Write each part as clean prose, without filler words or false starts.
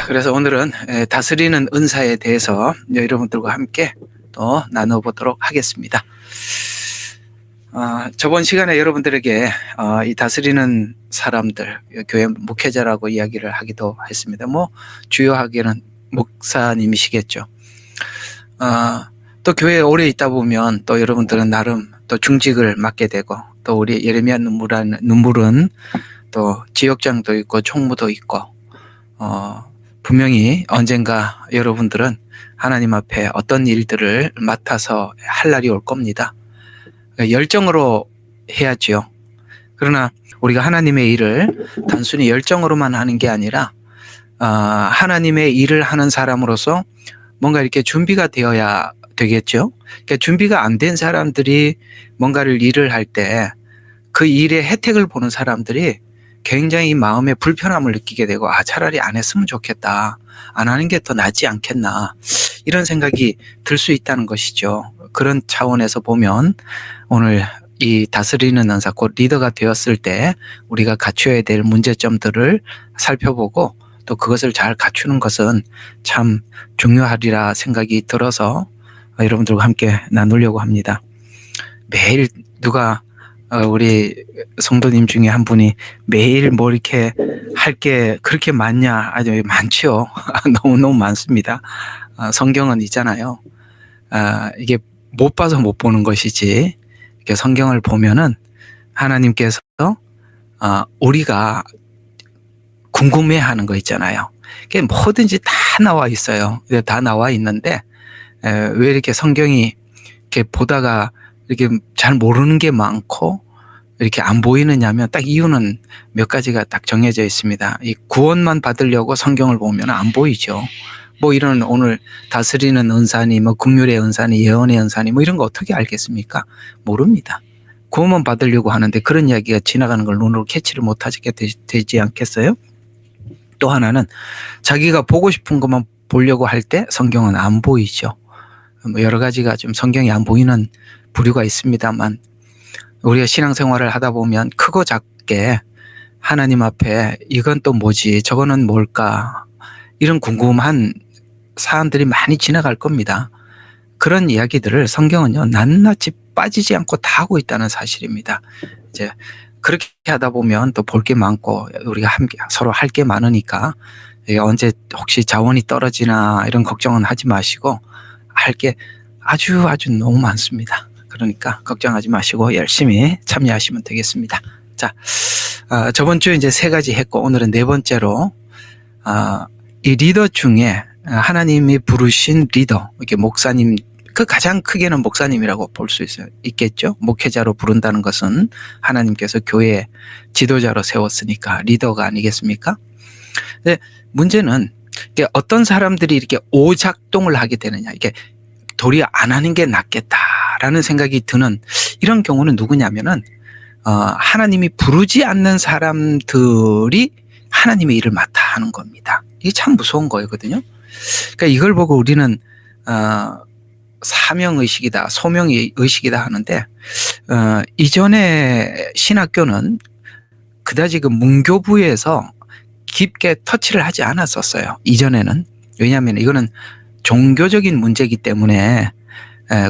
그래서 오늘은 다스리는 은사에 대해서 여러분들과 함께 또 나눠보도록 하겠습니다. 저번 시간에 여러분들에게 이 다스리는 사람들, 교회 목회자라고 이야기를 하기도 했습니다. 주요하게는 목사님이시겠죠. 또 교회에 오래 있다 보면 또 여러분들은 나름 또 중직을 맡게 되고, 또 우리 예레미야 눈물은 또 지역장도 있고 총무도 있고, 분명히 언젠가 여러분들은 하나님 앞에 어떤 일들을 맡아서 할 날이 올 겁니다. 열정으로 해야지요. 그러나 우리가 하나님의 일을 단순히 열정으로만 하는 게 아니라 하나님의 일을 하는 사람으로서 뭔가 이렇게 준비가 되어야 되겠죠. 그러니까 준비가 안 된 사람들이 뭔가를 일을 할 때 그 일의 혜택을 보는 사람들이 굉장히 마음에 불편함을 느끼게 되고, 차라리 안 했으면 좋겠다, 안 하는 게 더 낫지 않겠나, 이런 생각이 들 수 있다는 것이죠. 그런 차원에서 보면 오늘 이 다스리는 은사, 곧 리더가 되었을 때 우리가 갖춰야 될 문제점들을 살펴보고, 또 그것을 잘 갖추는 것은 참 중요하리라 생각이 들어서 여러분들과 함께 나누려고 합니다. 매일 누가 우리 성도님 중에 한 분이 매일 뭐 이렇게 할 게 그렇게 많냐? 아주 많죠. 너무너무 많습니다. 성경은 있잖아요. 이게 못 봐서 못 보는 것이지, 이렇게 성경을 보면은 하나님께서 우리가 궁금해하는 거 있잖아요. 그게 뭐든지 다 나와 있어요. 다 나와 있는데 왜 이렇게 성경이 이렇게 보다가 이렇게 잘 모르는 게 많고 이렇게 안 보이느냐면, 딱 이유는 몇 가지가 딱 정해져 있습니다. 이 구원만 받으려고 성경을 보면 안 보이죠. 이런 오늘 다스리는 은사니, 긍휼의 은사니, 예언의 은사니, 이런 거 어떻게 알겠습니까? 모릅니다. 구원만 받으려고 하는데 그런 이야기가 지나가는 걸 눈으로 캐치를 못하게 되지 않겠어요? 또 하나는 자기가 보고 싶은 것만 보려고 할 때 성경은 안 보이죠. 여러 가지가 좀 성경이 안 보이는 부류가 있습니다만, 우리가 신앙생활을 하다 보면 크고 작게 하나님 앞에 이건 또 뭐지, 저거는 뭘까, 이런 궁금한 사안들이 많이 지나갈 겁니다. 그런 이야기들을 성경은요, 낱낱이 빠지지 않고 다 하고 있다는 사실입니다. 이제 그렇게 하다 보면 또 볼 게 많고 우리가 함께 서로 할 게 많으니까 언제 혹시 자원이 떨어지나 이런 걱정은 하지 마시고, 할 게 아주 너무 많습니다. 그러니까 걱정하지 마시고 열심히 참여하시면 되겠습니다. 자, 저번 주에 이제 3가지 했고, 오늘은 4번째로 이 리더 중에 하나님이 부르신 리더, 이렇게 목사님, 그 가장 크게는 목사님이라고 볼 수 있겠죠. 목회자로 부른다는 것은 하나님께서 교회 지도자로 세웠으니까 리더가 아니겠습니까? 근데 문제는 어떤 사람들이 이렇게 오작동을 하게 되느냐, 이게 도리어 안 하는 게 낫겠다라는 생각이 드는 이런 경우는 누구냐면은 하나님이 부르지 않는 사람들이 하나님의 일을 맡아 하는 겁니다. 이게 참 무서운 거거든요. 그러니까 이걸 보고 우리는 사명의식이다, 소명의식이다 하는데, 이전에 신학교는 그다지 그 문교부에서 깊게 터치를 하지 않았었어요. 이전에는. 왜냐하면 이거는 종교적인 문제이기 때문에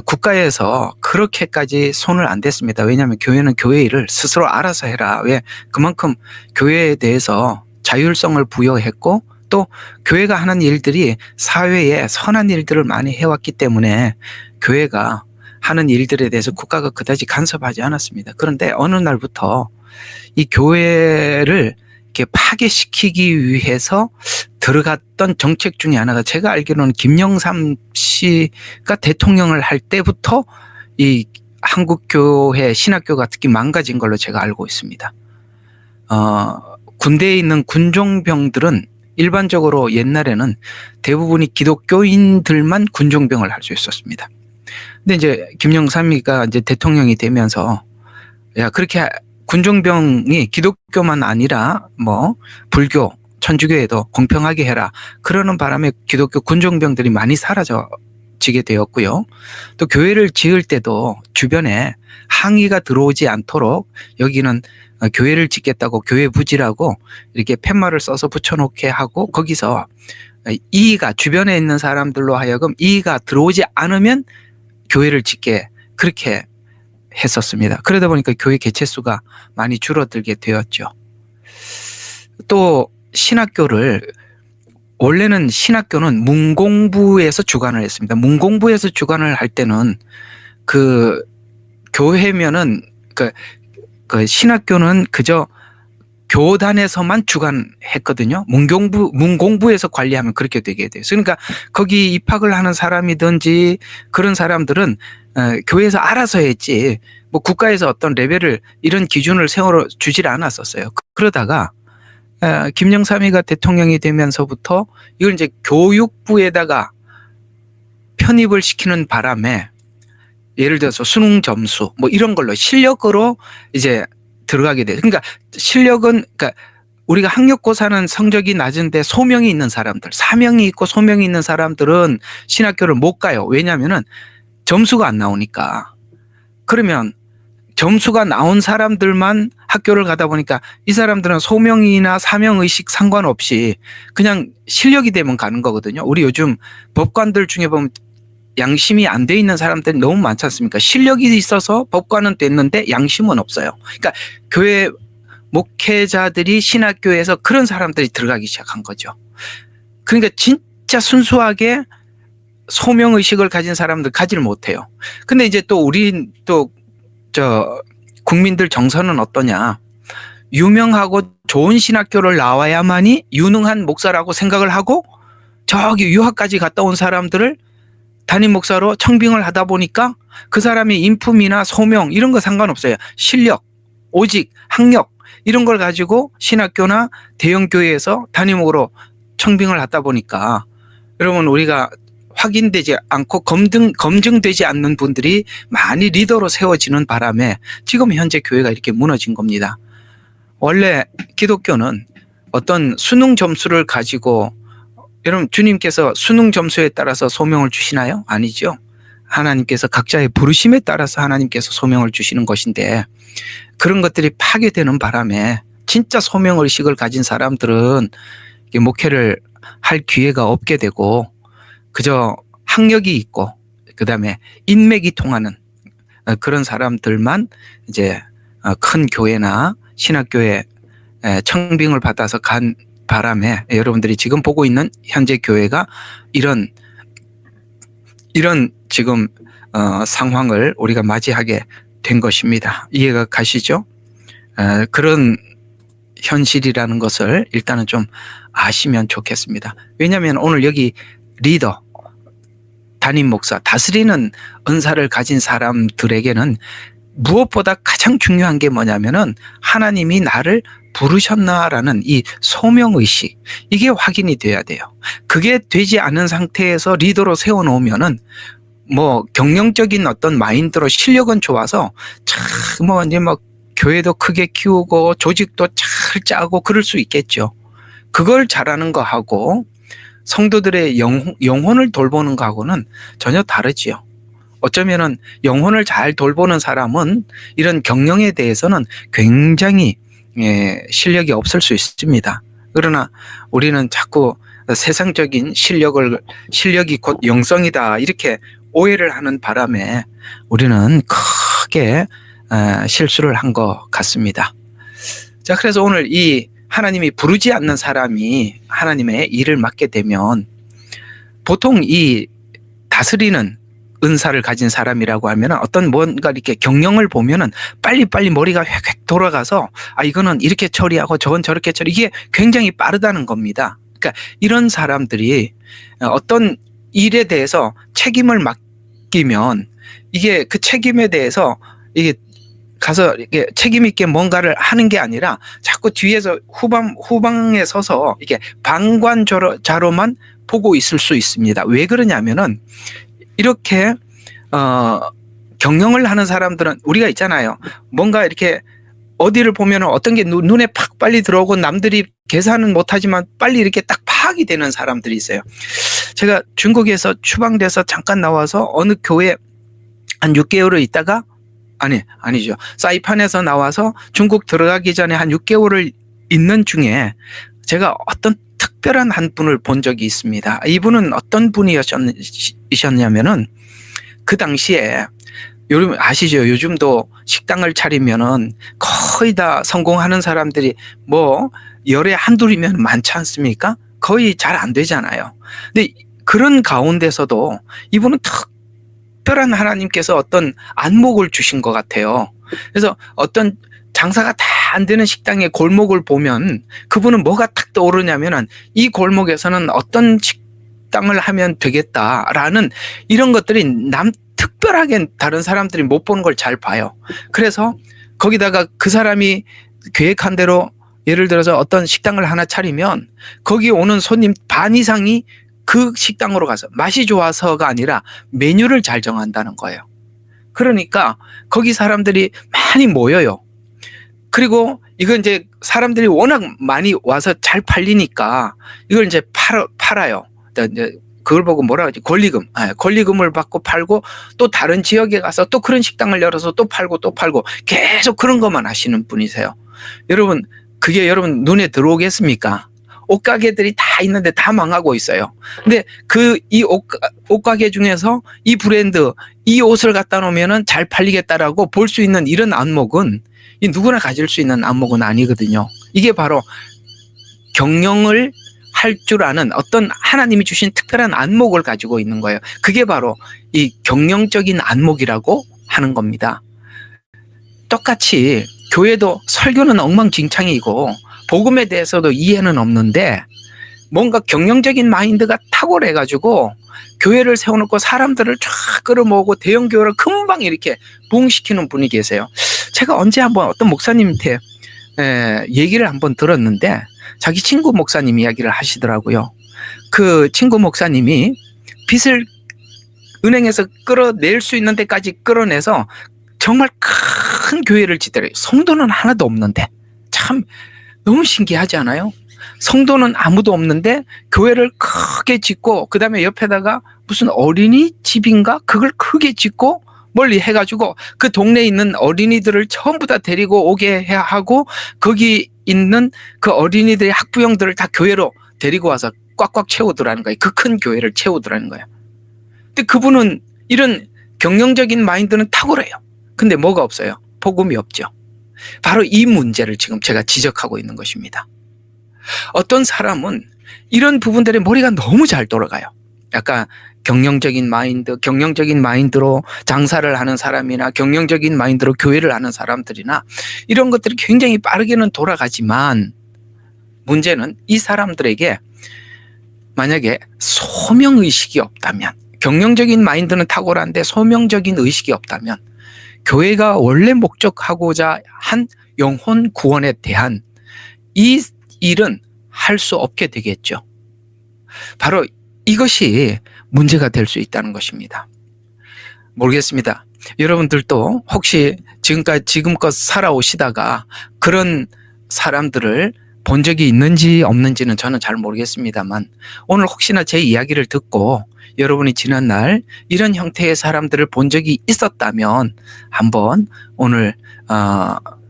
국가에서 그렇게까지 손을 안 댔습니다. 왜냐하면 교회는 교회 일을 스스로 알아서 해라. 왜? 그만큼 교회에 대해서 자율성을 부여했고, 또 교회가 하는 일들이 사회에 선한 일들을 많이 해왔기 때문에 교회가 하는 일들에 대해서 국가가 그다지 간섭하지 않았습니다. 그런데 어느 날부터 이 교회를 이렇게 파괴시키기 위해서 들어갔던 정책 중에 하나가, 제가 알기로는 김영삼 씨가 대통령을 할 때부터 이 한국교회 신학교가 특히 망가진 걸로 제가 알고 있습니다. 군대에 있는 군종병들은 일반적으로 옛날에는 대부분이 기독교인들만 군종병을 할 수 있었습니다. 근데 이제 김영삼이가 이제 대통령이 되면서, 야, 그렇게 군종병이 기독교만 아니라 불교, 천주교에도 공평하게 해라, 그러는 바람에 기독교 군종병들이 많이 사라지게 되었고요. 또 교회를 지을 때도 주변에 항의가 들어오지 않도록 여기는 교회를 짓겠다고 교회 부지라고 이렇게 팻말을 써서 붙여놓게 하고, 거기서 이의가 주변에 있는 사람들로 하여금 이의가 들어오지 않으면 교회를 짓게 그렇게 했었습니다. 그러다 보니까 교회 개체수가 많이 줄어들게 되었죠. 또 신학교를 원래는 신학교는 문공부에서 주관을 했습니다. 문공부에서 주관을 할 때는 그 교회면은 그 신학교는 그저 교단에서만 주관했거든요. 문공부에서 관리하면 그렇게 되게 돼요. 그러니까 거기 입학을 하는 사람이든지 그런 사람들은 교회에서 알아서 했지 뭐 국가에서 어떤 레벨을 이런 기준을 세워 주질 않았었어요. 그러다가 김영삼이가 대통령이 되면서부터 이걸 이제 교육부에다가 편입을 시키는 바람에 예를 들어서 수능 점수 뭐 이런 걸로 실력으로 이제 들어가게 돼요. 그러니까 실력은 그러니까 우리가 학력고사는 성적이 낮은데 소명이 있는 사람들, 사명이 있고 소명이 있는 사람들은 신학교를 못 가요. 왜냐하면은 점수가 안 나오니까. 그러면 점수가 나온 사람들만 학교를 가다 보니까 이 사람들은 소명이나 사명의식 상관없이 그냥 실력이 되면 가는 거거든요. 우리 요즘 법관들 중에 보면 양심이 안 돼 있는 사람들이 너무 많지 않습니까? 실력이 있어서 법관은 됐는데 양심은 없어요. 그러니까 교회 목회자들이 신학교에서 그런 사람들이 들어가기 시작한 거죠. 그러니까 진짜 순수하게 소명의식을 가진 사람들 가지를 못해요. 근데 이제 또 우리 또 국민들 정서는 어떠냐. 유명하고 좋은 신학교를 나와야만이 유능한 목사라고 생각을 하고 저기 유학까지 갔다 온 사람들을 담임 목사로 청빙을 하다 보니까 그 사람이 인품이나 소명 이런 거 상관없어요. 실력, 오직, 학력 이런 걸 가지고 신학교나 대형 교회에서 담임목으로 청빙을 하다 보니까 여러분 우리가 확인되지 않고 검증되지 않는 분들이 많이 리더로 세워지는 바람에 지금 현재 교회가 이렇게 무너진 겁니다. 원래 기독교는 어떤 수능 점수를 가지고 여러분 주님께서 수능 점수에 따라서 소명을 주시나요? 아니죠. 하나님께서 각자의 부르심에 따라서 하나님께서 소명을 주시는 것인데 그런 것들이 파괴되는 바람에 진짜 소명의식을 가진 사람들은 목회를 할 기회가 없게 되고 그저 학력이 있고 그다음에 인맥이 통하는 그런 사람들만 이제 큰 교회나 신학교에 청빙을 받아서 간 바람에 여러분들이 지금 보고 있는 현재 교회가 이런 지금 상황을 우리가 맞이하게 된 것입니다. 이해가 가시죠? 그런 현실이라는 것을 일단은 좀 아시면 좋겠습니다. 왜냐하면 오늘 여기 리더, 담임 목사, 다스리는 은사를 가진 사람들에게는 무엇보다 가장 중요한 게 뭐냐면은 하나님이 나를 부르셨나라는 이 소명의식 이게 확인이 돼야 돼요. 그게 되지 않은 상태에서 리더로 세워놓으면은 뭐 경영적인 어떤 마인드로 실력은 좋아서 참 뭐 이제 뭐 교회도 크게 키우고 조직도 잘 짜고 그럴 수 있겠죠. 그걸 잘하는 거하고 성도들의 영혼을 돌보는 거하고는 전혀 다르지요. 어쩌면은 영혼을 잘 돌보는 사람은 이런 경영에 대해서는 굉장히 실력이 없을 수 있습니다. 그러나 우리는 자꾸 세상적인 실력이 곧 영성이다 이렇게 오해를 하는 바람에 우리는 크게 실수를 한 것 같습니다. 자, 그래서 오늘 이 하나님이 부르지 않는 사람이 하나님의 일을 맡게 되면 보통 이 다스리는 은사를 가진 사람이라고 하면 어떤 뭔가 이렇게 경영을 보면은 빨리빨리 머리가 획획 돌아가서 이거는 이렇게 처리하고 저건 저렇게 이게 굉장히 빠르다는 겁니다. 그러니까 이런 사람들이 어떤 일에 대해서 책임을 맡기면 이게 그 책임에 대해서 이게 가서 이게 책임 있게 뭔가를 하는 게 아니라 자꾸 뒤에서 후방에 서서 이게 방관자로만 보고 있을 수 있습니다. 왜 그러냐면은 이렇게 경영을 하는 사람들은 우리가 있잖아요. 뭔가 이렇게 어디를 보면 어떤 게 눈에 팍 빨리 들어오고 남들이 계산은 못하지만 빨리 이렇게 딱 파악이 되는 사람들이 있어요. 제가 중국에서 추방돼서 잠깐 나와서 어느 교회 한 6개월을 있다가 아니죠. 사이판에서 나와서 중국 들어가기 전에 한 6개월을 있는 중에 제가 어떤 특별한 한 분을 본 적이 있습니다. 이분은 어떤 분이셨냐면은 그 당시에 여러분 아시죠? 요즘도 식당을 차리면은 거의 다 성공하는 사람들이 뭐 열에 한둘이면 많지 않습니까? 거의 잘 안 되잖아요. 근데 그런 가운데서도 이분은 특별한 하나님께서 어떤 안목을 주신 것 같아요. 그래서 어떤 장사가 다 안 되는 식당의 골목을 보면 그분은 뭐가 탁 떠오르냐면은 이 골목에서는 어떤 식당을 하면 되겠다라는 이런 것들이 특별하게 다른 사람들이 못 보는 걸 잘 봐요. 그래서 거기다가 그 사람이 계획한 대로 예를 들어서 어떤 식당을 하나 차리면 거기 오는 손님 반 이상이 그 식당으로 가서 맛이 좋아서가 아니라 메뉴를 잘 정한다는 거예요. 그러니까 거기 사람들이 많이 모여요. 그리고 이건 이제 사람들이 워낙 많이 와서 잘 팔리니까 이걸 이제 팔아요. 이제 그걸 보고 뭐라 하지? 권리금을 받고 팔고 또 다른 지역에 가서 또 그런 식당을 열어서 또 팔고 계속 그런 것만 하시는 분이세요. 여러분, 그게 여러분 눈에 들어오겠습니까? 옷가게들이 다 있는데 다 망하고 있어요. 근데 이 옷가게 중에서 이 브랜드, 이 옷을 갖다 놓으면은 잘 팔리겠다라고 볼 수 있는 이런 안목은 누구나 가질 수 있는 안목은 아니거든요. 이게 바로 경영을 할 줄 아는 어떤 하나님이 주신 특별한 안목을 가지고 있는 거예요. 그게 바로 이 경영적인 안목이라고 하는 겁니다. 똑같이 교회도 설교는 엉망진창이고 복음에 대해서도 이해는 없는데 뭔가 경영적인 마인드가 탁월해가지고 교회를 세워놓고 사람들을 쫙 끌어모으고 대형 교회를 금방 이렇게 부흥시키는 분이 계세요. 제가 언제 한번 어떤 목사님한테 얘기를 한번 들었는데 자기 친구 목사님 이야기를 하시더라고요. 그 친구 목사님이 빚을 은행에서 끌어낼 수 있는 데까지 끌어내서 정말 큰 교회를 짓더래요. 성도는 하나도 없는데 참 너무 신기하지 않아요? 성도는 아무도 없는데 교회를 크게 짓고 그 다음에 옆에다가 무슨 어린이집인가? 그걸 크게 짓고 멀리 해가지고 그 동네에 있는 어린이들을 전부 다 데리고 오게 해야 하고 거기 있는 그 어린이들의 학부형들을 다 교회로 데리고 와서 꽉꽉 채우더라는 거예요. 그 큰 교회를 채우더라는 거예요. 근데 그분은 이런 경영적인 마인드는 탁월해요. 근데 뭐가 없어요? 복음이 없죠. 바로 이 문제를 지금 제가 지적하고 있는 것입니다. 어떤 사람은 이런 부분들에 머리가 너무 잘 돌아가요. 약간 경영적인 마인드로 장사를 하는 사람이나 경영적인 마인드로 교회를 하는 사람들이나 이런 것들이 굉장히 빠르게는 돌아가지만 문제는 이 사람들에게 만약에 소명의식이 없다면 경영적인 마인드는 탁월한데 소명적인 의식이 없다면 교회가 원래 목적하고자 한 영혼 구원에 대한 이 일은 할 수 없게 되겠죠. 바로 이것이 문제가 될 수 있다는 것입니다. 모르겠습니다. 여러분들도 혹시 지금껏 살아오시다가 그런 사람들을 본 적이 있는지 없는지는 저는 잘 모르겠습니다만 오늘 혹시나 제 이야기를 듣고 여러분이 지난날 이런 형태의 사람들을 본 적이 있었다면 한번 오늘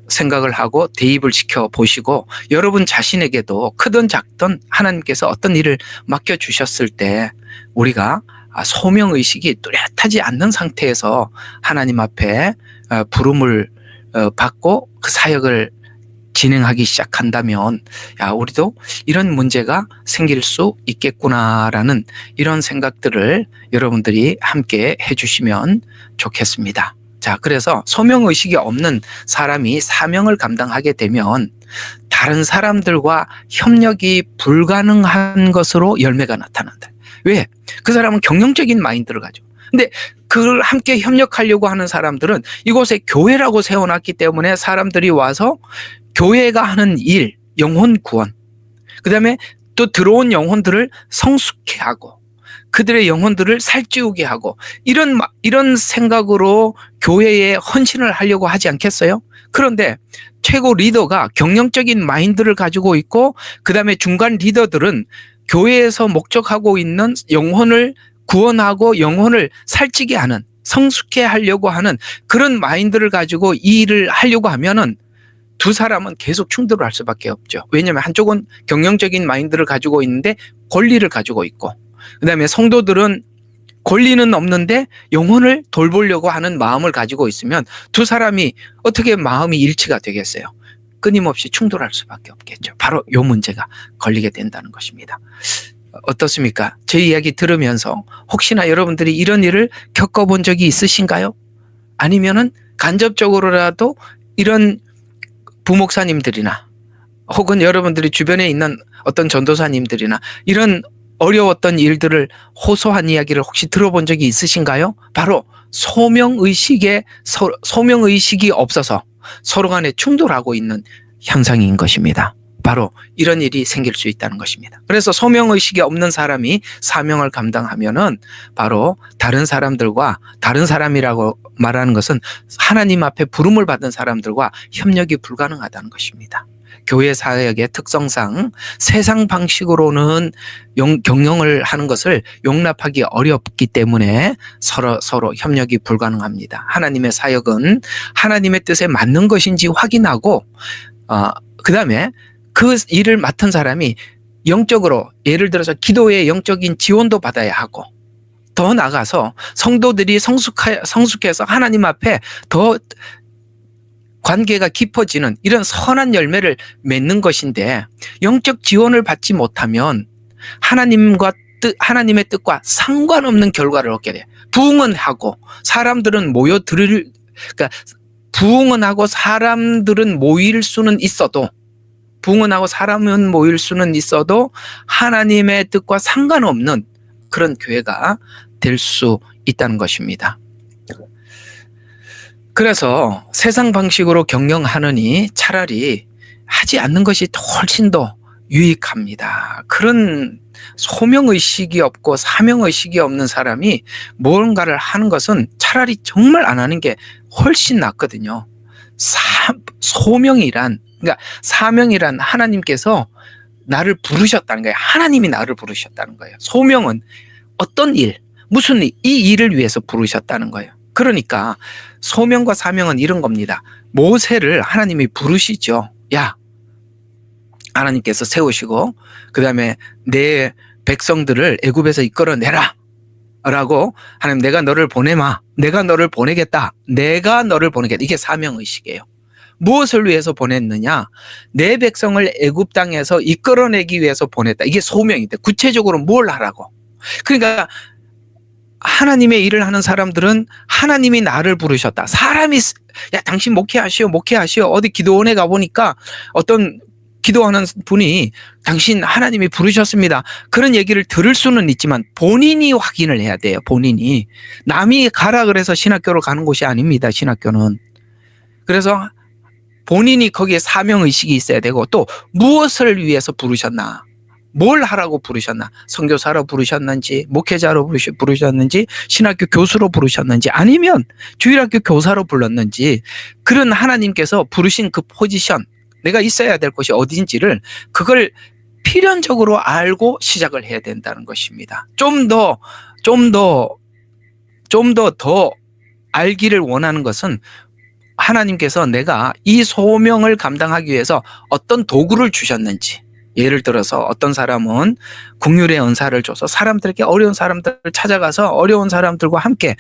생각을 하고 대입을 시켜 보시고 여러분 자신에게도 크든 작든 하나님께서 어떤 일을 맡겨주셨을 때 우리가 소명의식이 뚜렷하지 않는 상태에서 하나님 앞에 부름을 받고 그 사역을 진행하기 시작한다면 우리도 이런 문제가 생길 수 있겠구나라는 이런 생각들을 여러분들이 함께 해주시면 좋겠습니다. 자, 그래서 소명의식이 없는 사람이 사명을 감당하게 되면 다른 사람들과 협력이 불가능한 것으로 열매가 나타난다. 왜? 그 사람은 경영적인 마인드를 가지고. 근데 그걸 함께 협력하려고 하는 사람들은 이곳에 교회라고 세워놨기 때문에 사람들이 와서 교회가 하는 일, 영혼 구원, 그 다음에 또 들어온 영혼들을 성숙해 하고 그들의 영혼들을 살찌우게 하고 이런 생각으로 교회에 헌신을 하려고 하지 않겠어요? 그런데 최고 리더가 경영적인 마인드를 가지고 있고 그 다음에 중간 리더들은 교회에서 목적하고 있는 영혼을 구원하고 영혼을 살찌게 하는 성숙해 하려고 하는 그런 마인드를 가지고 이 일을 하려고 하면은 두 사람은 계속 충돌할 수밖에 없죠. 왜냐하면 한쪽은 경영적인 마인드를 가지고 있는데 권리를 가지고 있고, 그다음에 성도들은 권리는 없는데 영혼을 돌보려고 하는 마음을 가지고 있으면 두 사람이 어떻게 마음이 일치가 되겠어요? 끊임없이 충돌할 수밖에 없겠죠. 바로 이 문제가 걸리게 된다는 것입니다. 어떻습니까? 제 이야기 들으면서 혹시나 여러분들이 이런 일을 겪어본 적이 있으신가요? 아니면은 간접적으로라도 이런 부목사님들이나 혹은 여러분들이 주변에 있는 어떤 전도사님들이나 이런 어려웠던 일들을 호소한 이야기를 혹시 들어본 적이 있으신가요? 바로 소명의식이 없어서 서로 간에 충돌하고 있는 현상인 것입니다. 바로 이런 일이 생길 수 있다는 것입니다. 그래서 소명의식이 없는 사람이 사명을 감당하면은 바로 다른 사람들과, 다른 사람이라고 말하는 것은 하나님 앞에 부름을 받은 사람들과 협력이 불가능하다는 것입니다. 교회 사역의 특성상 세상 방식으로는 경영을 하는 것을 용납하기 어렵기 때문에 서로 협력이 불가능합니다. 하나님의 사역은 하나님의 뜻에 맞는 것인지 확인하고 그다음에 그 일을 맡은 사람이 영적으로, 예를 들어서 기도의 영적인 지원도 받아야 하고, 더 나아가서 성도들이 성숙해서 하나님 앞에 더 관계가 깊어지는 이런 선한 열매를 맺는 것인데, 영적 지원을 받지 못하면 하나님의 뜻과 상관없는 결과를 얻게 돼요. 부흥은 하고 사람들은 그러니까 부흥은 하고 사람들은 모일 수는 있어도, 하나님의 뜻과 상관없는 그런 교회가 될 수 있다는 것입니다. 그래서 세상 방식으로 경영하느니 차라리 하지 않는 것이 훨씬 더 유익합니다. 그런 소명의식이 없고 사명의식이 없는 사람이 뭔가를 하는 것은 차라리 정말 안 하는 게 훨씬 낫거든요. 그러니까 사명이란 하나님께서 나를 부르셨다는 거예요. 하나님이 나를 부르셨다는 거예요. 소명은 어떤 일, 무슨 일, 이 일을 위해서 부르셨다는 거예요. 그러니까 소명과 사명은 이런 겁니다. 모세를 하나님이 부르시죠. 야, 하나님께서 세우시고 그다음에 내 백성들을 애굽에서 이끌어내라 라고, 하나님 내가 너를 보내마, 내가 너를 보내겠다, 이게 사명의식이에요. 무엇을 위해서 보냈느냐? 내 백성을 애굽 땅에서 이끌어내기 위해서 보냈다. 이게 소명인데 구체적으로 뭘 하라고? 그러니까 하나님의 일을 하는 사람들은 하나님이 나를 부르셨다. 사람이 야 당신 목회하시오 어디 기도원에 가보니까 어떤 기도하는 분이 당신 하나님이 부르셨습니다. 그런 얘기를 들을 수는 있지만 본인이 확인을 해야 돼요. 본인이. 남이 가라 그래서 신학교를 가는 곳이 아닙니다. 신학교는. 그래서 본인이 거기에 사명의식이 있어야 되고, 또 무엇을 위해서 부르셨나, 뭘 하라고 부르셨나, 선교사로 부르셨는지, 목회자로 부르셨는지, 신학교 교수로 부르셨는지, 아니면 주일학교 교사로 불렀는지, 그런 하나님께서 부르신 그 포지션, 내가 있어야 될 곳이 어딘지를 그걸 필연적으로 알고 시작을 해야 된다는 것입니다. 좀 더 알기를 원하는 것은 하나님께서 내가 이 소명을 감당하기 위해서 어떤 도구를 주셨는지, 예를 들어서 어떤 사람은 긍휼의 은사를 줘서 사람들에게, 어려운 사람들을 찾아가서 어려운 사람들과 함께,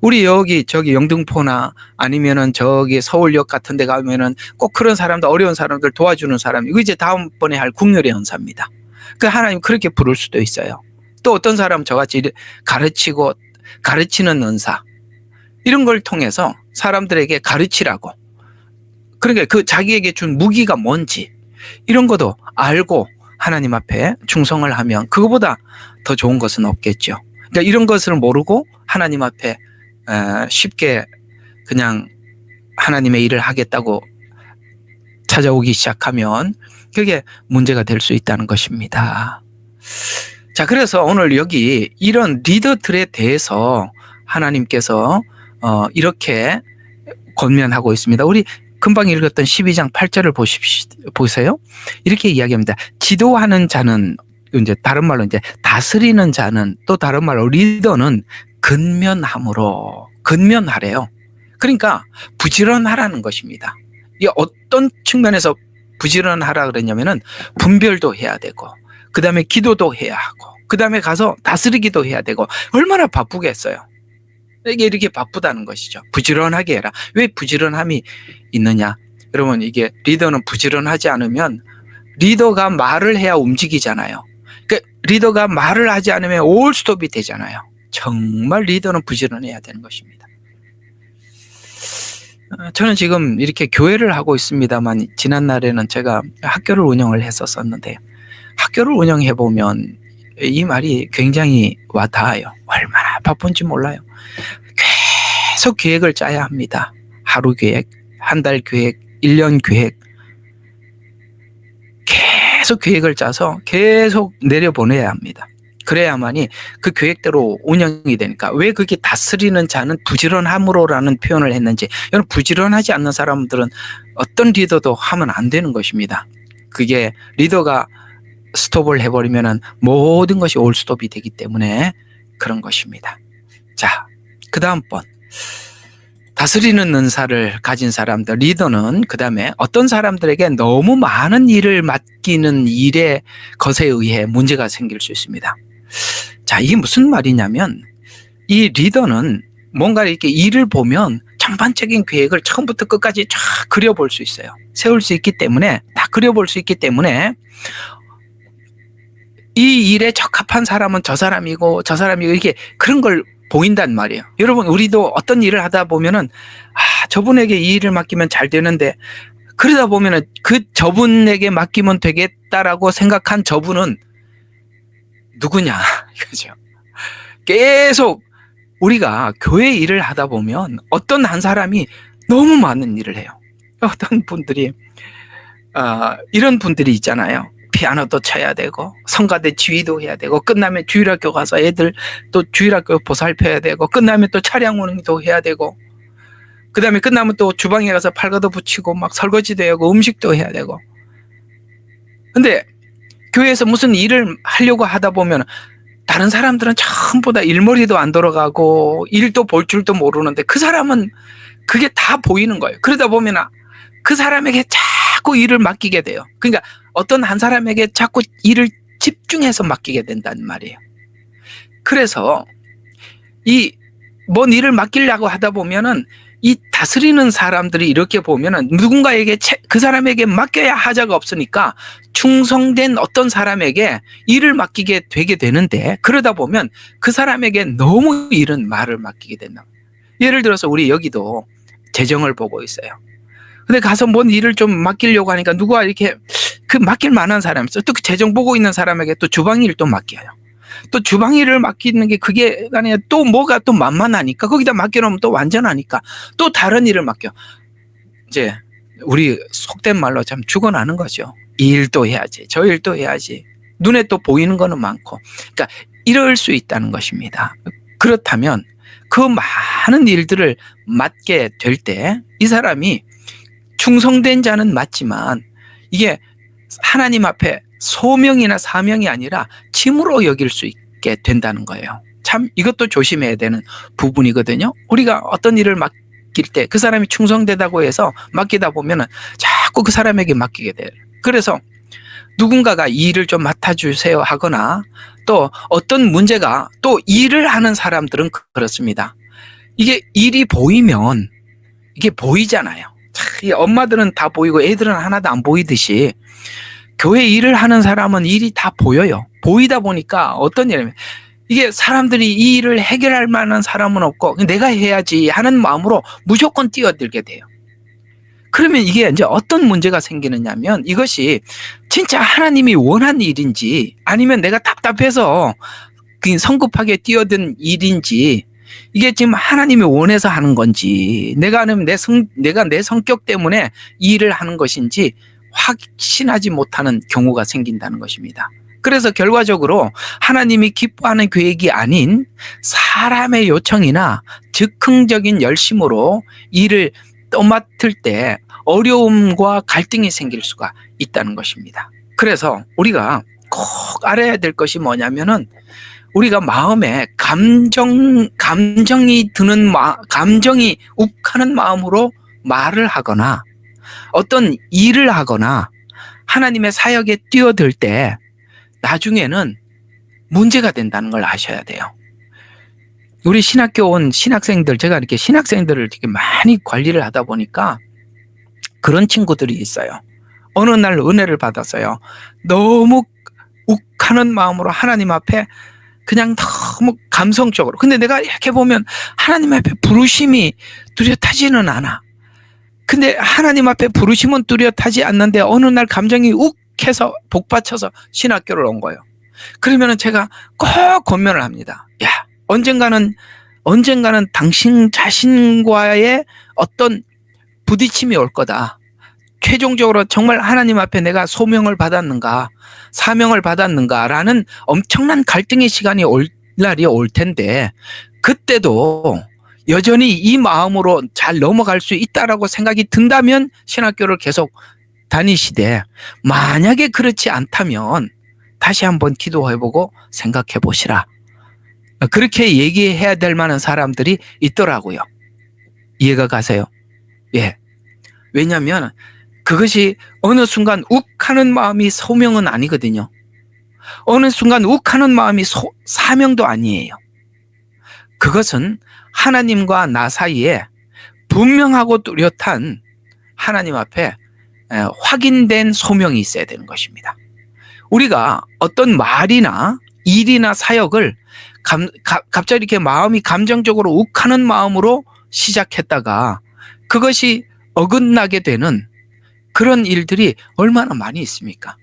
우리 저기 영등포나 아니면은 저기 서울역 같은 데 가면은 꼭 그런 사람들, 어려운 사람들 도와주는 사람이, 이거 이제 다음번에 할 긍휼의 은사입니다. 그 하나님 그렇게 부를 수도 있어요. 또 어떤 사람 저같이 가르치는 은사, 이런 걸 통해서 사람들에게 가르치라고, 그러니까 그 자기에게 준 무기가 뭔지 이런 것도 알고 하나님 앞에 충성을 하면 그거보다 더 좋은 것은 없겠죠. 그러니까 이런 것을 모르고 하나님 앞에 쉽게 그냥 하나님의 일을 하겠다고 찾아오기 시작하면 그게 문제가 될 수 있다는 것입니다. 자, 그래서 오늘 여기 이런 리더들에 대해서 하나님께서 이렇게 권면하고 있습니다. 우리 금방 읽었던 12장 8절을 보세요. 이렇게 이야기합니다. 지도하는 자는, 이제 다른 말로 이제 다스리는 자는, 또 다른 말로 리더는 근면하래요. 그러니까 부지런하라는 것입니다. 이게 어떤 측면에서 부지런하라 그랬냐면은 분별도 해야 되고, 그 다음에 기도도 해야 하고, 그 다음에 가서 다스리기도 해야 되고, 얼마나 바쁘겠어요. 이게 이렇게 바쁘다는 것이죠. 부지런하게 해라. 왜 부지런함이 있느냐? 여러분, 이게 리더는 부지런하지 않으면 리더가 말을 해야 움직이잖아요. 그러니까 리더가 말을 하지 않으면 올스톱이 되잖아요. 정말 리더는 부지런해야 되는 것입니다. 저는 지금 이렇게 교회를 하고 있습니다만, 지난날에는 제가 학교를 운영을 했었는데, 학교를 운영해 보면 이 말이 굉장히 와닿아요. 얼마나 바쁜지 몰라요. 계속 계획을 짜야 합니다. 하루 계획, 한 달 계획, 1년 계획. 계속 계획을 짜서 계속 내려보내야 합니다. 그래야만이 그 계획대로 운영이 되니까. 왜 그게 다스리는 자는 부지런함으로라는 표현을 했는지, 여러분, 부지런하지 않는 사람들은 어떤 리더도 하면 안 되는 것입니다. 그게 리더가 스톱을 해버리면 모든 것이 올스톱이 되기 때문에 그런 것입니다. 자, 그 다음 번, 다스리는 은사를 가진 사람들, 리더는 그 다음에 어떤 사람들에게 너무 많은 일을 맡기는 일의 것에 의해 문제가 생길 수 있습니다. 자, 이게 무슨 말이냐면, 이 리더는 뭔가 이렇게 일을 보면 전반적인 계획을 처음부터 끝까지 쫙 그려볼 수 있어요. 세울 수 있기 때문에, 다 그려볼 수 있기 때문에 이 일에 적합한 사람은 저 사람이고 저 사람이고, 이렇게 그런 걸 보인단 말이에요. 여러분, 우리도 어떤 일을 하다 보면은, 저분에게 이 일을 맡기면 잘 되는데, 그러다 보면은 그 저분에게 맡기면 되겠다라고 생각한 저분은 누구냐 이거죠. 계속 우리가 교회 일을 하다 보면 어떤 한 사람이 너무 많은 일을 해요. 어떤 분들이 이런 분들이 있잖아요. 피아노도 쳐야 되고, 성가대 지휘도 해야 되고, 끝나면 주일학교 가서 애들 또 주일학교 보살펴야 되고, 끝나면 또 차량 운행도 해야 되고, 그 다음에 끝나면 또 주방에 가서 팔과도 붙이고 막 설거지도 하고 음식도 해야 되고. 근데 교회에서 무슨 일을 하려고 하다 보면 다른 사람들은 전부 다 일머리도 안 돌아가고 일도 볼 줄도 모르는데, 그 사람은 그게 다 보이는 거예요. 그러다 보면 그 사람에게 자꾸 일을 맡기게 돼요. 그러니까 어떤 한 사람에게 자꾸 일을 집중해서 맡기게 된다는 말이에요. 그래서 이 뭔 일을 맡기려고 하다 보면은 이 다스리는 사람들이 이렇게 보면은 누군가에게 그 사람에게 맡겨야 하자가 없으니까 충성된 어떤 사람에게 일을 맡기게 되게 되는데, 그러다 보면 그 사람에게 너무 이런 말을 맡기게 된다. 예를 들어서 우리 여기도 재정을 보고 있어요. 근데 가서 뭔 일을 좀 맡기려고 하니까 누가 이렇게 그 맡길 만한 사람이 있어. 또 그 재정 보고 있는 사람에게 또 주방 일을 또 맡겨요. 또 주방 일을 맡기는 게 그게 아니라 또 뭐가 또 만만하니까 거기다 맡겨놓으면 또 완전하니까 또 다른 일을 맡겨. 이제 우리 속된 말로 참 죽어나는 거죠. 이 일도 해야지, 저 일도 해야지. 눈에 또 보이는 거는 많고. 그러니까 이럴 수 있다는 것입니다. 그렇다면 그 많은 일들을 맡게 될 때 이 사람이 충성된 자는 맞지만 이게 하나님 앞에 소명이나 사명이 아니라 짐으로 여길 수 있게 된다는 거예요. 참 이것도 조심해야 되는 부분이거든요. 우리가 어떤 일을 맡길 때 그 사람이 충성되다고 해서 맡기다 보면 자꾸 그 사람에게 맡기게 돼요. 그래서 누군가가 이 일을 좀 맡아주세요 하거나, 또 어떤 문제가, 또 일을 하는 사람들은 그렇습니다. 이게 일이 보이면 이게 보이잖아요. 이 엄마들은 다 보이고 애들은 하나도 안 보이듯이 교회 일을 하는 사람은 일이 다 보여요. 보이다 보니까 어떤 일이냐면, 이게 사람들이 이 일을 해결할 만한 사람은 없고 내가 해야지 하는 마음으로 무조건 뛰어들게 돼요. 그러면 이게 이제 어떤 문제가 생기느냐면, 이것이 진짜 하나님이 원한 일인지 아니면 내가 답답해서 성급하게 뛰어든 일인지, 이게 지금 하나님이 원해서 하는 건지, 내가 내 성격 때문에 이 일을 하는 것인지 확신하지 못하는 경우가 생긴다는 것입니다. 그래서 결과적으로 하나님이 기뻐하는 계획이 아닌 사람의 요청이나 즉흥적인 열심으로 일을 떠맡을 때 어려움과 갈등이 생길 수가 있다는 것입니다. 그래서 우리가 꼭 알아야 될 것이 뭐냐면은, 우리가 마음에 감정이 욱하는 마음으로 말을 하거나, 어떤 일을 하거나 하나님의 사역에 뛰어들 때 나중에는 문제가 된다는 걸 아셔야 돼요. 우리 신학교 온 신학생들, 제가 이렇게 신학생들을 되게 많이 관리를 하다 보니까 그런 친구들이 있어요. 어느 날 은혜를 받았어요. 너무 욱하는 마음으로 하나님 앞에 그냥 너무 감성적으로. 근데 내가 이렇게 보면 하나님 앞에 부르심이 뚜렷하지는 않아. 근데 하나님 앞에 부르심은 뚜렷하지 않는데 어느 날 감정이 욱해서 복받쳐서 신학교를 온 거예요. 그러면은 제가 꼭 권면을 합니다. 야, 언젠가는 당신 자신과의 어떤 부딪힘이 올 거다. 최종적으로 정말 하나님 앞에 내가 소명을 받았는가, 사명을 받았는가라는 엄청난 갈등의 시간이 올 날이 올 텐데, 그때도 여전히 이 마음으로 잘 넘어갈 수 있다라고 생각이 든다면 신학교를 계속 다니시되, 만약에 그렇지 않다면 다시 한번 기도해보고 생각해보시라. 그렇게 얘기해야 될 만한 사람들이 있더라고요. 이해가 가세요? 예. 왜냐하면 그것이 어느 순간 욱하는 마음이 소명은 아니거든요. 어느 순간 욱하는 마음이 사명도 아니에요. 그것은 하나님과 나 사이에 분명하고 뚜렷한 하나님 앞에 확인된 소명이 있어야 되는 것입니다. 우리가 어떤 말이나 일이나 사역을 갑자기 이렇게 마음이 감정적으로 욱하는 마음으로 시작했다가 그것이 어긋나게 되는 그런 일들이 얼마나 많이 있습니까?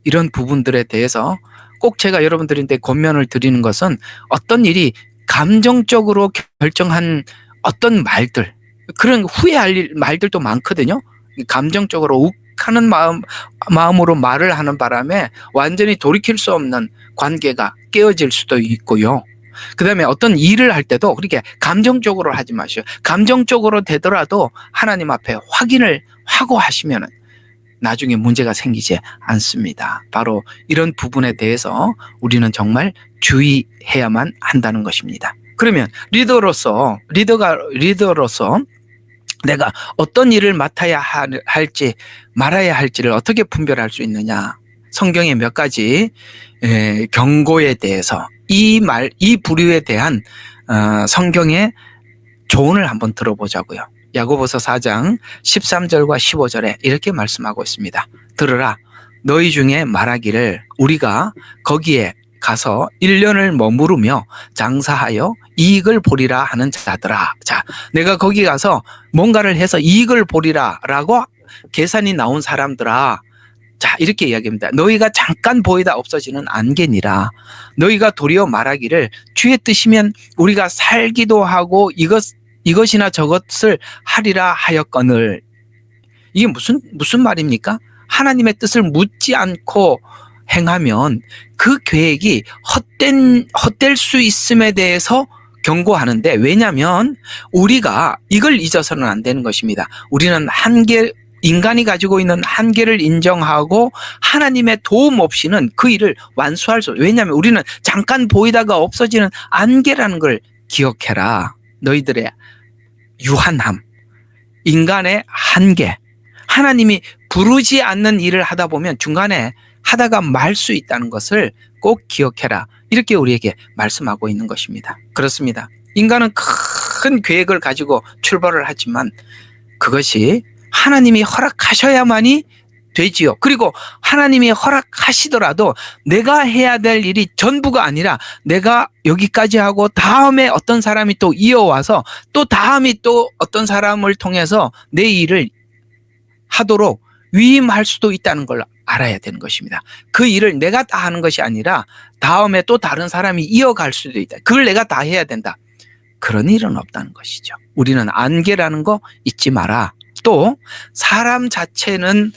이런 부분들에 대해서 꼭 제가 여러분들한테 권면을 드리는 것은 어떤 일이 감정적으로 결정한 어떤 말들, 그런 후회할 말들도 많거든요. 감정적으로 욱하는 마음으로 말을 하는 바람에 완전히 돌이킬 수 없는 관계가 깨어질 수도 있고요. 그 다음에 어떤 일을 할 때도 그렇게 감정적으로 하지 마시오. 감정적으로 되더라도 하나님 앞에 확인을 하고 하시면 나중에 문제가 생기지 않습니다. 바로 이런 부분에 대해서 우리는 정말 주의해야만 한다는 것입니다. 그러면 리더로서 내가 어떤 일을 맡아야 할지 말아야 할지를 어떻게 분별할 수 있느냐. 성경의 몇 가지 경고에 대해서 이 부류에 대한 성경의 조언을 한번 들어보자고요. 야고보서 4장 13절과 15절에 이렇게 말씀하고 있습니다. 들으라, 너희 중에 말하기를 우리가 거기에 가서 1년을 머무르며 장사하여 이익을 보리라 하는 자들아. 자, 내가 거기 가서 뭔가를 해서 이익을 보리라 라고 계산이 나온 사람들아. 자, 이렇게 이야기합니다. 너희가 잠깐 보이다 없어지는 안개니라. 너희가 도리어 말하기를 주의 뜻이면 우리가 살기도 하고 이것이나 저것을 하리라 하였거늘. 이게 무슨 말입니까? 하나님의 뜻을 묻지 않고 행하면 그 계획이 헛될 수 있음에 대해서 경고하는데, 왜냐하면 우리가 이걸 잊어서는 안 되는 것입니다. 우리는 인간이 가지고 있는 한계를 인정하고 하나님의 도움 없이는 그 일을 완수할 수 없어요. 왜냐하면 우리는 잠깐 보이다가 없어지는 안개라는 걸 기억해라. 너희들의 유한함, 인간의 한계, 하나님이 부르지 않는 일을 하다 보면 중간에 하다가 말 수 있다는 것을 꼭 기억해라. 이렇게 우리에게 말씀하고 있는 것입니다. 그렇습니다. 인간은 큰 계획을 가지고 출발을 하지만 그것이 하나님이 허락하셔야만이 되지요. 그리고 하나님이 허락하시더라도 내가 해야 될 일이 전부가 아니라 내가 여기까지 하고 다음에 어떤 사람이 또 이어와서 또 다음이 또 어떤 사람을 통해서 내 일을 하도록 위임할 수도 있다는 걸 알아야 되는 것입니다. 그 일을 내가 다 하는 것이 아니라 다음에 또 다른 사람이 이어갈 수도 있다. 그걸 내가 다 해야 된다. 그런 일은 없다는 것이죠. 우리는 안개라는 거 잊지 마라. 또 사람 자체는,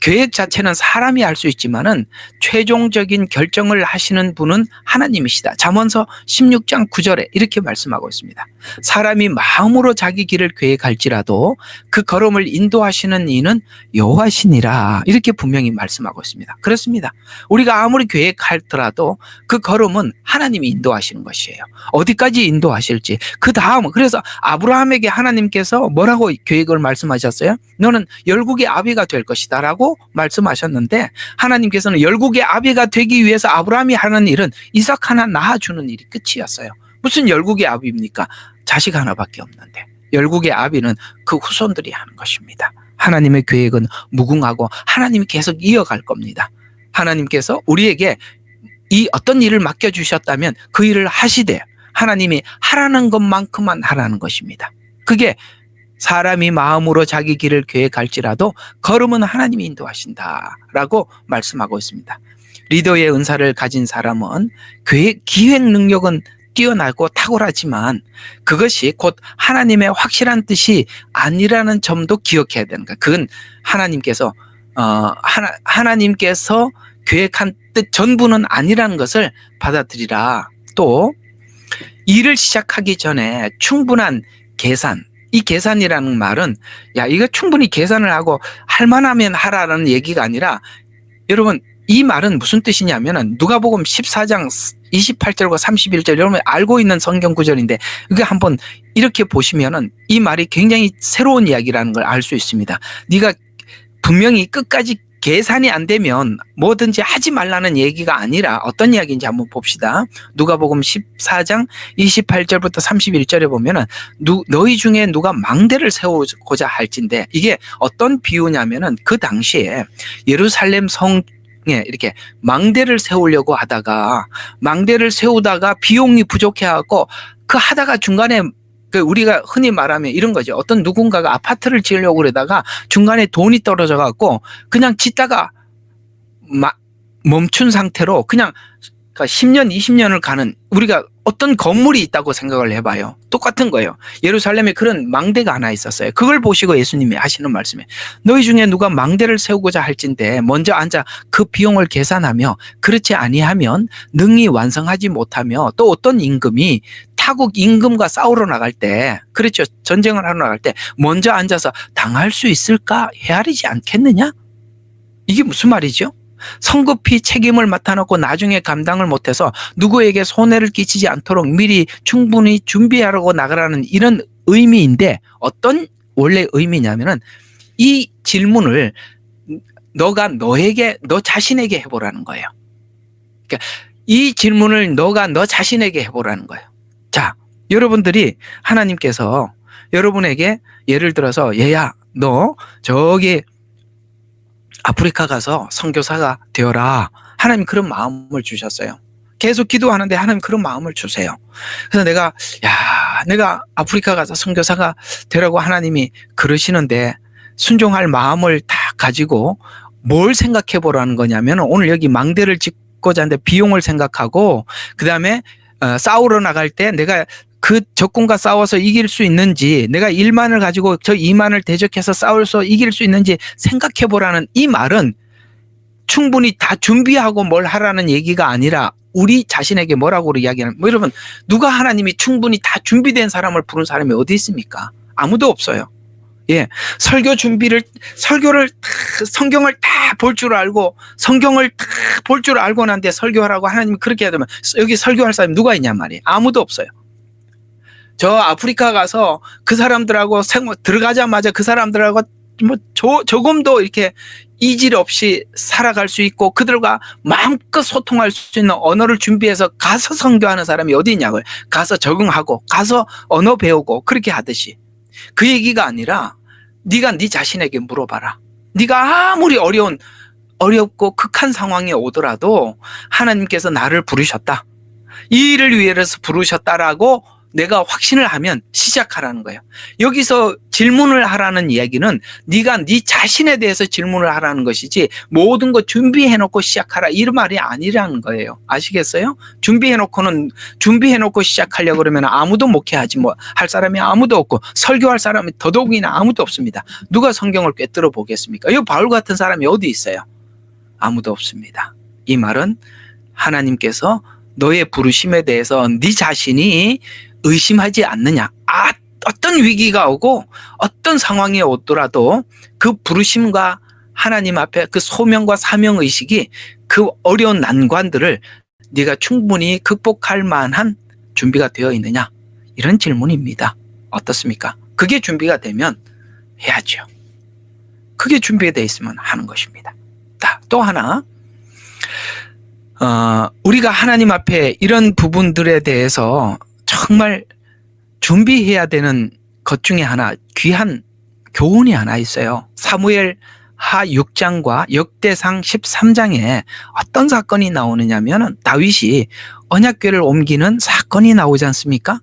계획 자체는 사람이 할 수 있지만은 최종적인 결정을 하시는 분은 하나님이시다. 잠언서 16장 9절에 이렇게 말씀하고 있습니다. 사람이 마음으로 자기 길을 계획할지라도 그 걸음을 인도하시는 이는 여호와시니라. 이렇게 분명히 말씀하고 있습니다. 그렇습니다. 우리가 아무리 계획하더라도 그 걸음은 하나님이 인도하시는 것이에요. 어디까지 인도하실지. 그 다음, 그래서 아브라함에게 하나님께서 뭐라고 계획을 말씀하셨어요? 너는 열국의 아비가 될 것이다 라고 말씀하셨는데, 하나님께서는 열국의 아비가 되기 위해서 아브라함이 하는 일은 이삭 하나 낳아주는 일이 끝이었어요. 무슨 열국의 아비입니까? 자식 하나밖에 없는데. 열국의 아비는 그 후손들이 하는 것입니다. 하나님의 계획은 무궁하고 하나님이 계속 이어갈 겁니다. 하나님께서 우리에게 이 어떤 일을 맡겨주셨다면 그 일을 하시되 하나님이 하라는 것만큼만 하라는 것입니다. 그게 사람이 마음으로 자기 길을 계획할지라도 걸음은 하나님이 인도하신다라고 말씀하고 있습니다. 리더의 은사를 가진 사람은 기획 능력은 뛰어나고 탁월하지만 그것이 곧 하나님의 확실한 뜻이 아니라는 점도 기억해야 되는 거예요. 그건 하나님께서 하나님께서 계획한 뜻 전부는 아니라는 것을 받아들이라. 또 일을 시작하기 전에 충분한 계산, 이 계산이라는 말은 야 이거 충분히 계산을 하고 할 만하면 하라는 얘기가 아니라, 여러분 이 말은 무슨 뜻이냐면은 누가복음 14장 28절과 31절 여러분 알고 있는 성경 구절인데, 이게 한번 이렇게 보시면은 이 말이 굉장히 새로운 이야기라는 걸 알 수 있습니다. 네가 분명히 끝까지 계산이 안 되면 뭐든지 하지 말라는 얘기가 아니라 어떤 이야기인지 한번 봅시다. 누가복음 14장 28절부터 31절에 보면은 너희 중에 누가 망대를 세우고자 할진데, 이게 어떤 비유냐면은 그 당시에 예루살렘 성에 이렇게 망대를 세우려고 하다가 망대를 세우다가 비용이 부족해갖고 그 하다가 중간에 우리가 흔히 말하면 이런 거죠. 어떤 누군가가 아파트를 지으려고 그러다가 중간에 돈이 떨어져 갖고 그냥 짓다가 멈춘 상태로 그냥 10년, 20년을 가는, 우리가 어떤 건물이 있다고 생각을 해봐요. 똑같은 거예요. 예루살렘에 그런 망대가 하나 있었어요. 그걸 보시고 예수님이 하시는 말씀에 너희 중에 누가 망대를 세우고자 할진대 먼저 앉아 그 비용을 계산하며 그렇지 아니하면 능히 완성하지 못하며, 또 어떤 임금이 타국 임금과 싸우러 나갈 때, 그렇죠, 전쟁을 하러 나갈 때 먼저 앉아서 당할 수 있을까 헤아리지 않겠느냐? 이게 무슨 말이죠? 성급히 책임을 맡아놓고 나중에 감당을 못해서 누구에게 손해를 끼치지 않도록 미리 충분히 준비하라고 나가라는 이런 의미인데, 어떤 원래 의미냐면은 이 질문을 너가 너 자신에게 해보라는 거예요. 그러니까 이 질문을 너가 너 자신에게 해보라는 거예요. 자, 여러분들이 하나님께서 여러분에게 예를 들어서 얘야 너 저기 아프리카 가서 선교사가 되어라. 하나님 그런 마음을 주셨어요. 계속 기도하는데 하나님 그런 마음을 주세요. 그래서 내가 아프리카 가서 선교사가 되라고 하나님이 그러시는데 순종할 마음을 다 가지고 뭘 생각해 보라는 거냐면, 오늘 여기 망대를 짓고자 하는데 비용을 생각하고, 그 다음에 싸우러 나갈 때 내가 그 적군과 싸워서 이길 수 있는지, 내가 1만을 가지고 저 2만을 대적해서 싸워서 이길 수 있는지 생각해 보라는 이 말은 충분히 다 준비하고 뭘 하라는 얘기가 아니라 우리 자신에게 뭐라고 이야기하는, 여러분 누가 하나님이 충분히 다 준비된 사람을 부른 사람이 어디 있습니까? 아무도 없어요. 예, 설교를 성경을 다 볼 줄 알고 성경을 다 볼 줄 알고 난데 설교하라고 하나님이 그렇게 해야 되면 여기 설교할 사람이 누가 있냔 말이에요. 아무도 없어요. 저 아프리카 가서 그 사람들하고 들어가자마자 그 사람들하고 조금도 이렇게 이질 없이 살아갈 수 있고 그들과 마음껏 소통할 수 있는 언어를 준비해서 가서 선교하는 사람이 어디 있냐고요. 가서 적응하고 가서 언어 배우고 그렇게 하듯이, 그 얘기가 아니라 네가 네 자신에게 물어봐라. 네가 아무리 어렵고 극한 상황이 오더라도 하나님께서 나를 부르셨다, 이 일을 위해서 부르셨다라고 내가 확신을 하면 시작하라는 거예요. 여기서 질문을 하라는 이야기는 네가 네 자신에 대해서 질문을 하라는 것이지 모든 거 준비해놓고 시작하라 이런 말이 아니라는 거예요. 아시겠어요? 준비해놓고 시작하려고 그러면 아무도 목회하지 할 사람이 아무도 없고 설교할 사람이 더더욱이나 아무도 없습니다. 누가 성경을 꿰뚫어 보겠습니까? 이 바울 같은 사람이 어디 있어요? 아무도 없습니다. 이 말은 하나님께서 너의 부르심에 대해서 네 자신이 의심하지 않느냐. 어떤 위기가 오고 어떤 상황이 오더라도 그 부르심과 하나님 앞에 그 소명과 사명의식이 그 어려운 난관들을 네가 충분히 극복할 만한 준비가 되어 있느냐. 이런 질문입니다. 어떻습니까? 그게 준비가 되면 해야죠. 그게 준비되어 있으면 하는 것입니다. 또 하나, 우리가 하나님 앞에 이런 부분들에 대해서 정말 준비해야 되는 것 중에 하나, 귀한 교훈이 하나 있어요. 사무엘 하 6장과 역대상 13장에 어떤 사건이 나오느냐면 다윗이 언약궤를 옮기는 사건이 나오지 않습니까?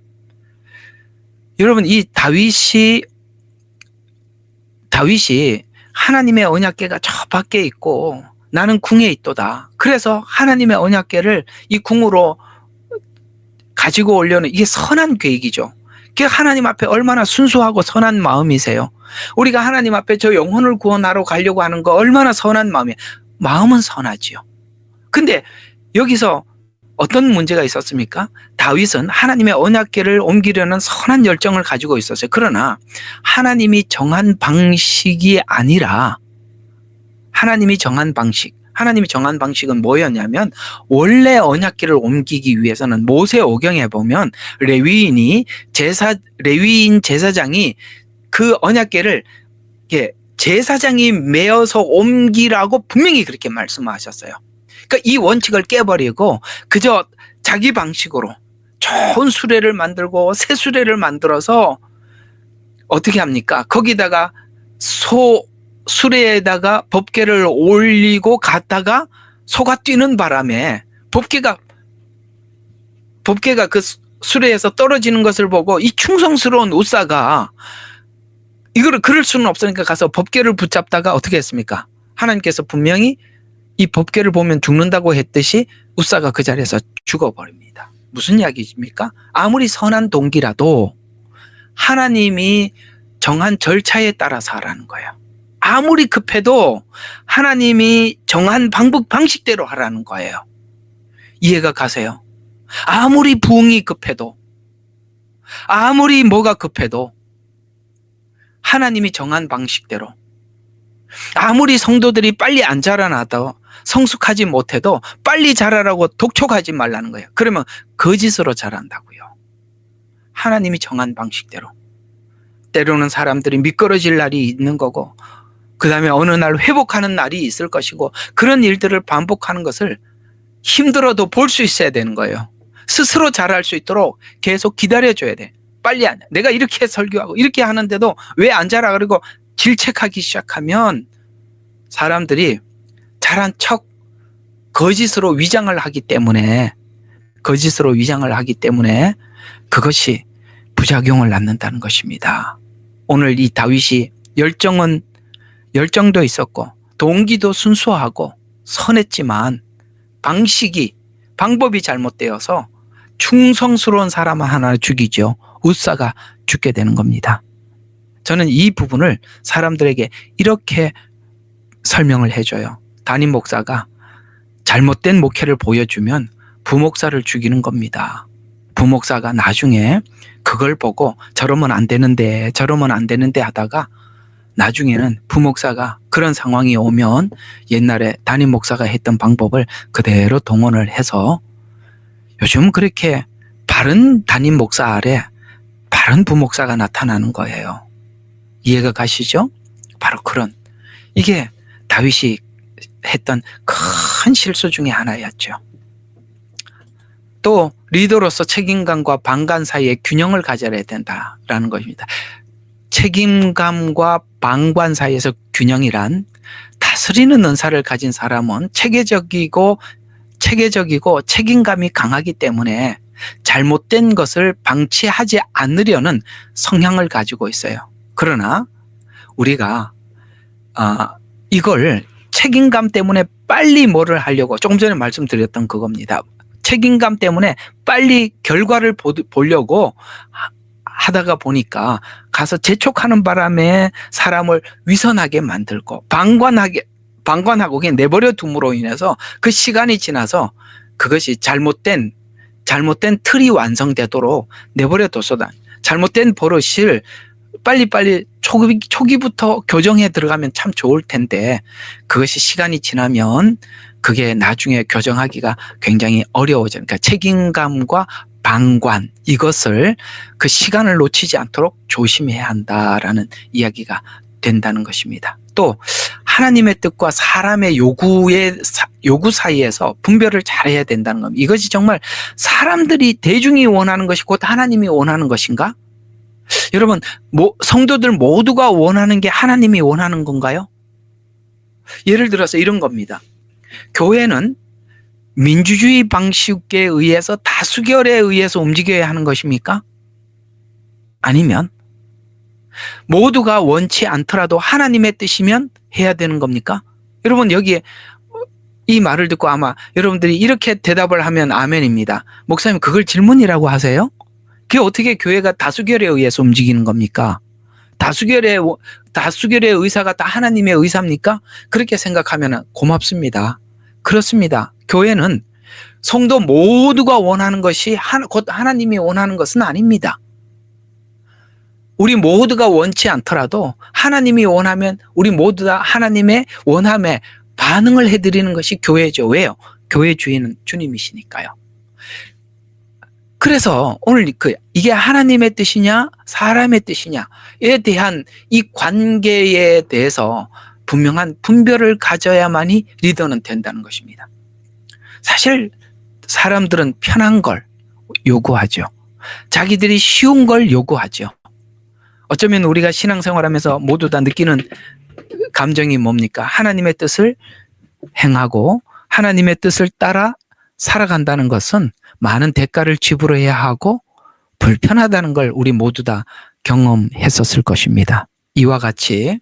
여러분, 이 다윗이 하나님의 언약궤가 저 밖에 있고 나는 궁에 있도다. 그래서 하나님의 언약궤를 이 궁으로 가지고 오려는, 이게 선한 계획이죠. 그게 하나님 앞에 얼마나 순수하고 선한 마음이세요. 우리가 하나님 앞에 저 영혼을 구원하러 가려고 하는 거 얼마나 선한 마음이에요. 마음은 선하지요. 근데 여기서 어떤 문제가 있었습니까? 다윗은 하나님의 언약궤를 옮기려는 선한 열정을 가지고 있었어요. 그러나 하나님이 정한 방식이 아니라, 하나님이 정한 방식은 뭐였냐면, 원래 언약궤를 옮기기 위해서는 모세오경에 보면 레위인 제사장이 그 언약궤를 제사장이 메어서 옮기라고 분명히 그렇게 말씀하셨어요. 그러니까 이 원칙을 깨버리고 그저 자기 방식으로 좋은 수레를 만들고 새 수레를 만들어서 어떻게 합니까? 거기다가 수레에다가 법궤를 올리고 갔다가 소가 뛰는 바람에 법궤가 그 수레에서 떨어지는 것을 보고 이 충성스러운 우사가 이거를 그럴 수는 없으니까 가서 법궤를 붙잡다가 어떻게 했습니까? 하나님께서 분명히 이 법궤를 보면 죽는다고 했듯이 우사가 그 자리에서 죽어버립니다. 무슨 이야기입니까? 아무리 선한 동기라도 하나님이 정한 절차에 따라서 하라는 거예요. 아무리 급해도 하나님이 정한 방식대로 하라는 거예요. 이해가 가세요? 아무리 부흥이 급해도, 아무리 뭐가 급해도 하나님이 정한 방식대로, 아무리 성도들이 빨리 안 자라나도 성숙하지 못해도 빨리 자라라고 독촉하지 말라는 거예요. 그러면 거짓으로 자란다고요. 하나님이 정한 방식대로. 때로는 사람들이 미끄러질 날이 있는 거고, 그 다음에 어느 날 회복하는 날이 있을 것이고, 그런 일들을 반복하는 것을 힘들어도 볼 수 있어야 되는 거예요. 스스로 잘할 수 있도록 계속 기다려줘야 돼. 빨리 안, 내가 이렇게 설교하고 이렇게 하는데도 왜 안 자라? 그리고 질책하기 시작하면 사람들이 잘한 척 거짓으로 위장을 하기 때문에 그것이 부작용을 낳는다는 것입니다. 오늘 이 다윗이 열정도 있었고 동기도 순수하고 선했지만 방법이 잘못되어서 충성스러운 사람 하나를 죽이죠. 우사가 죽게 되는 겁니다. 저는 이 부분을 사람들에게 이렇게 설명을 해줘요. 담임 목사가 잘못된 목회를 보여주면 부목사를 죽이는 겁니다. 부목사가 나중에 그걸 보고 저러면 안 되는데 하다가 나중에는 부목사가 그런 상황이 오면 옛날에 담임 목사가 했던 방법을 그대로 동원을 해서, 요즘 그렇게 바른 담임 목사 아래 바른 부목사가 나타나는 거예요. 이해가 가시죠? 바로 그런, 이게 다윗이 했던 큰 실수 중에 하나였죠. 또 리더로서 책임감과 방관 사이에 균형을 가져야 된다라는 것입니다. 책임감과 방관 사이에서 균형이란, 다스리는 은사를 가진 사람은 체계적이고 책임감이 강하기 때문에 잘못된 것을 방치하지 않으려는 성향을 가지고 있어요. 그러나 우리가 이걸 책임감 때문에 빨리 뭐를 하려고, 조금 전에 말씀드렸던 그겁니다. 책임감 때문에 빨리 결과를 보려고 하다가 보니까 가서 재촉하는 바람에 사람을 위선하게 만들고 방관하고 그냥 내버려 둠으로 인해서 그 시간이 지나서 그것이 잘못된 틀이 완성되도록 내버려 뒀어다. 잘못된 버릇을 빨리빨리 초기부터 교정해 들어가면 참 좋을 텐데, 그것이 시간이 지나면 그게 나중에 교정하기가 굉장히 어려워져요. 그러니까 책임감과 방관, 이것을 그 시간을 놓치지 않도록 조심해야 한다라는 이야기가 된다는 것입니다. 또 하나님의 뜻과 사람의 요구 사이에서 분별을 잘해야 된다는 겁니다. 이것이 정말 사람들이 대중이 원하는 것이 곧 하나님이 원하는 것인가? 여러분, 성도들 모두가 원하는 게 하나님이 원하는 건가요? 예를 들어서 이런 겁니다. 교회는 민주주의 방식에 의해서 다수결에 의해서 움직여야 하는 것입니까? 아니면 모두가 원치 않더라도 하나님의 뜻이면 해야 되는 겁니까? 여러분, 여기에 이 말을 듣고 아마 여러분들이 이렇게 대답을 하면 아멘입니다. 목사님, 그걸 질문이라고 하세요? 그게 어떻게 교회가 다수결에 의해서 움직이는 겁니까? 다수결의 의사가 다 하나님의 의사입니까? 그렇게 생각하면 고맙습니다. 그렇습니다. 교회는 성도 모두가 원하는 것이 곧 하나님이 원하는 것은 아닙니다. 우리 모두가 원치 않더라도 하나님이 원하면 우리 모두 다 하나님의 원함에 반응을 해드리는 것이 교회죠. 왜요? 교회 주인은 주님이시니까요. 그래서 오늘 이게 하나님의 뜻이냐 사람의 뜻이냐에 대한 이 관계에 대해서 분명한 분별을 가져야만이 리더는 된다는 것입니다. 사실 사람들은 편한 걸 요구하죠. 자기들이 쉬운 걸 요구하죠. 어쩌면 우리가 신앙생활하면서 모두 다 느끼는 감정이 뭡니까? 하나님의 뜻을 행하고 하나님의 뜻을 따라 살아간다는 것은 많은 대가를 지불해야 하고 불편하다는 걸 우리 모두 다 경험했었을 것입니다. 이와 같이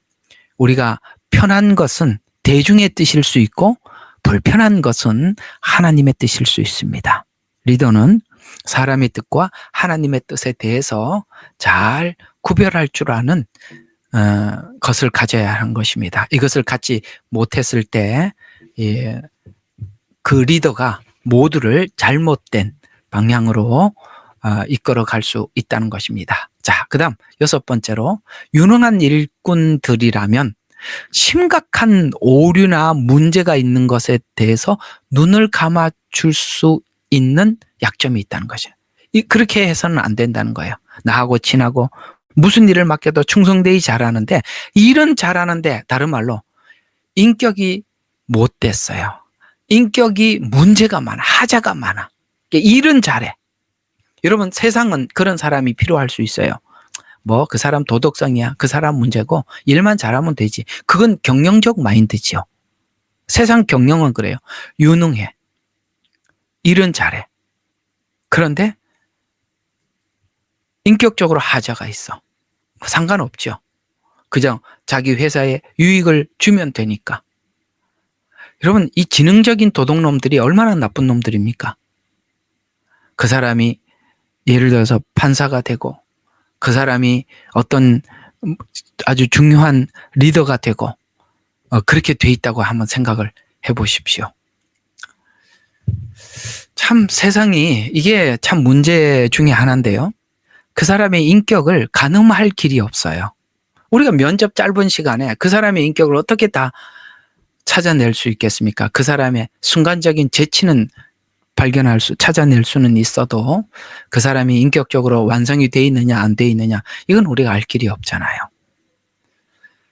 우리가 편한 것은 대중의 뜻일 수 있고 불편한 것은 하나님의 뜻일 수 있습니다. 리더는 사람의 뜻과 하나님의 뜻에 대해서 잘 구별할 줄 아는 것을 가져야 하는 것입니다. 이것을 갖지 못했을 때 그 리더가 모두를 잘못된 방향으로 이끌어 갈 수 있다는 것입니다. 자, 그다음 6번째로 유능한 일꾼들이라면 심각한 오류나 문제가 있는 것에 대해서 눈을 감아줄 수 있는 약점이 있다는 것이에요. 그렇게 해서는 안 된다는 거예요. 나하고 친하고 무슨 일을 맡겨도 충성되이 잘하는데 일은 잘하는데 다른 말로 인격이 못됐어요. 인격이 문제가 많아. 하자가 많아. 일은 잘해. 여러분, 세상은 그런 사람이 필요할 수 있어요. 그 사람 도덕성이야. 그 사람 문제고 일만 잘하면 되지. 그건 경영적 마인드지요. 세상 경영은 그래요. 유능해. 일은 잘해. 그런데 인격적으로 하자가 있어. 상관없죠. 그냥 자기 회사에 유익을 주면 되니까. 여러분, 이 지능적인 도둑놈들이 얼마나 나쁜 놈들입니까? 그 사람이 예를 들어서 판사가 되고 그 사람이 어떤 아주 중요한 리더가 되고 그렇게 돼 있다고 한번 생각을 해보십시오. 참 세상이 이게 참 문제 중에 하나인데요. 그 사람의 인격을 가늠할 길이 없어요. 우리가 면접 짧은 시간에 그 사람의 인격을 어떻게 다 찾아낼 수 있겠습니까? 그 사람의 순간적인 재치는 찾아낼 수는 있어도 그 사람이 인격적으로 완성이 돼 있느냐 안 돼 있느냐 이건 우리가 알 길이 없잖아요.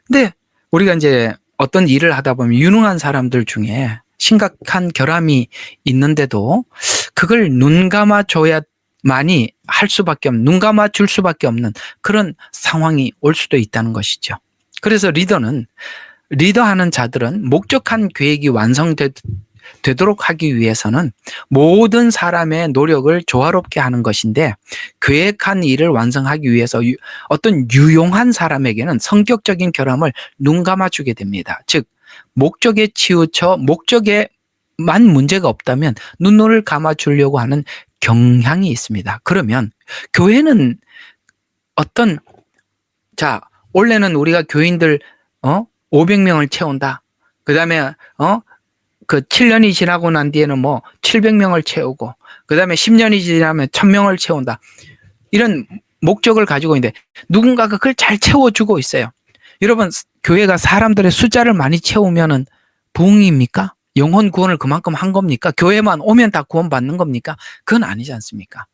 근데 우리가 이제 어떤 일을 하다 보면 유능한 사람들 중에 심각한 결함이 있는데도 그걸 눈 감아줘야만이 할 수밖에 없는, 눈 감아줄 수밖에 없는 그런 상황이 올 수도 있다는 것이죠. 그래서 리더하는 자들은 목적한 계획이 완성되도록 하기 위해서는 모든 사람의 노력을 조화롭게 하는 것인데 계획한 일을 완성하기 위해서 어떤 유용한 사람에게는 성격적인 결함을 눈 감아주게 됩니다. 즉 목적에 치우쳐 목적에만 문제가 없다면 눈을 감아주려고 하는 경향이 있습니다. 그러면 교회는 원래는 우리가 교인들 500명을 채운다. 그 다음에 그 7년이 지나고 난 뒤에는 700명을 채우고 그 다음에 10년이 지나면 1000명을 채운다. 이런 목적을 가지고 있는데 누군가가 그걸 잘 채워주고 있어요. 여러분, 교회가 사람들의 숫자를 많이 채우면은 부흥입니까? 영혼 구원을 그만큼 한 겁니까? 교회만 오면 다 구원받는 겁니까? 그건 아니지 않습니까?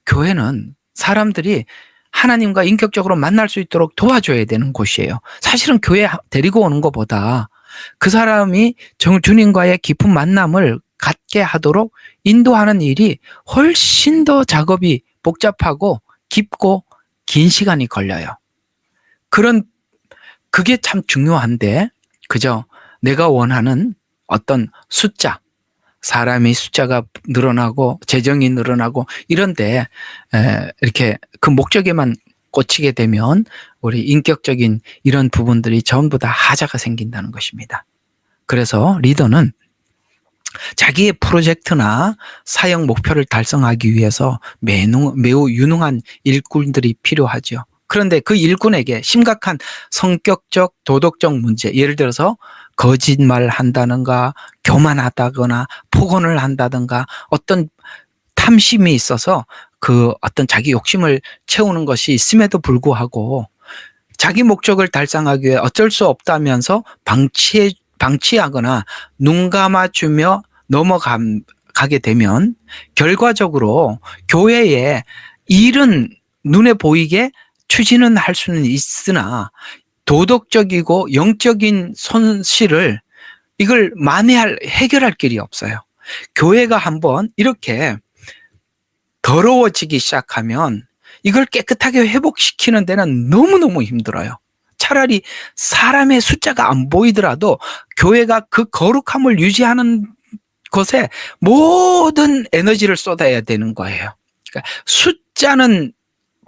교회는 사람들이 하나님과 인격적으로 만날 수 있도록 도와줘야 되는 곳이에요. 사실은 교회 데리고 오는 것보다 그 사람이 주님과의 깊은 만남을 갖게 하도록 인도하는 일이 훨씬 더 작업이 복잡하고 깊고 긴 시간이 걸려요. 그게 참 중요한데, 그죠? 내가 원하는 어떤 숫자, 사람이 숫자가 늘어나고 재정이 늘어나고 이런데 이렇게 그 목적에만 꽂히게 되면 우리 인격적인 이런 부분들이 전부 다 하자가 생긴다는 것입니다. 그래서 리더는 자기의 프로젝트나 사역 목표를 달성하기 위해서 매우 유능한 일꾼들이 필요하죠. 그런데 그 일꾼에게 심각한 성격적, 도덕적 문제, 예를 들어서 거짓말 한다든가 교만하다거나 폭언을 한다든가 어떤 탐심이 있어서 그 어떤 자기 욕심을 채우는 것이 있음에도 불구하고 자기 목적을 달성하기 위해 어쩔 수 없다면서 방치하거나 눈 감아주며 넘어가게 되면 결과적으로 교회의 일은 눈에 보이게 추진은 할 수는 있으나 도덕적이고 영적인 손실을 이걸 해결할 길이 없어요. 교회가 한번 이렇게 더러워지기 시작하면 이걸 깨끗하게 회복시키는 데는 너무너무 힘들어요. 차라리 사람의 숫자가 안 보이더라도 교회가 그 거룩함을 유지하는 것에 모든 에너지를 쏟아야 되는 거예요. 그러니까 숫자는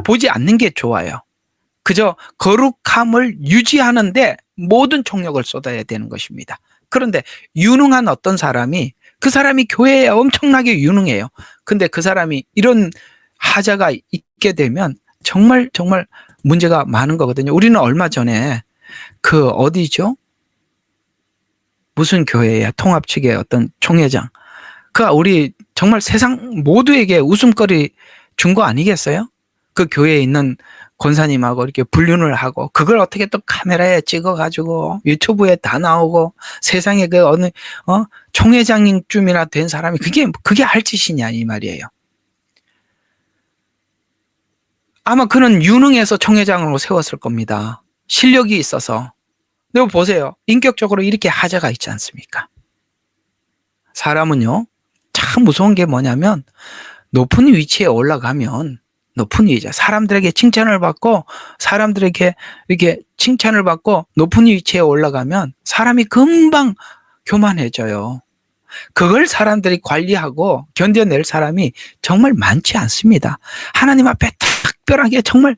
보지 않는 게 좋아요. 그저 거룩함을 유지하는데 모든 총력을 쏟아야 되는 것입니다. 그런데 유능한 어떤 사람이 그 사람이 교회에 엄청나게 유능해요. 근데 그 사람이 이런 하자가 있게 되면 정말 문제가 많은 거거든요. 우리는 얼마 전에 그 어디죠? 무슨 교회야? 통합 측의 어떤 총회장. 우리 정말 세상 모두에게 웃음거리 준 거 아니겠어요? 그 교회에 있는 권사님하고 이렇게 불륜을 하고 그걸 어떻게 또 카메라에 찍어가지고 유튜브에 다 나오고 세상에 그 어느 총회장쯤이나 된 사람이 그게 할 짓이냐 이 말이에요. 아마 그는 유능해서 총회장으로 세웠을 겁니다. 실력이 있어서. 근데 보세요. 인격적으로 이렇게 하자가 있지 않습니까? 사람은요, 참 무서운 게 뭐냐면 높은 위치에 올라가면 높은 위치에 사람들에게 칭찬을 받고 사람들에게 이렇게 칭찬을 받고 높은 위치에 올라가면 사람이 금방 교만해져요. 그걸 사람들이 관리하고 견뎌낼 사람이 정말 많지 않습니다. 하나님 앞에 특별하게 정말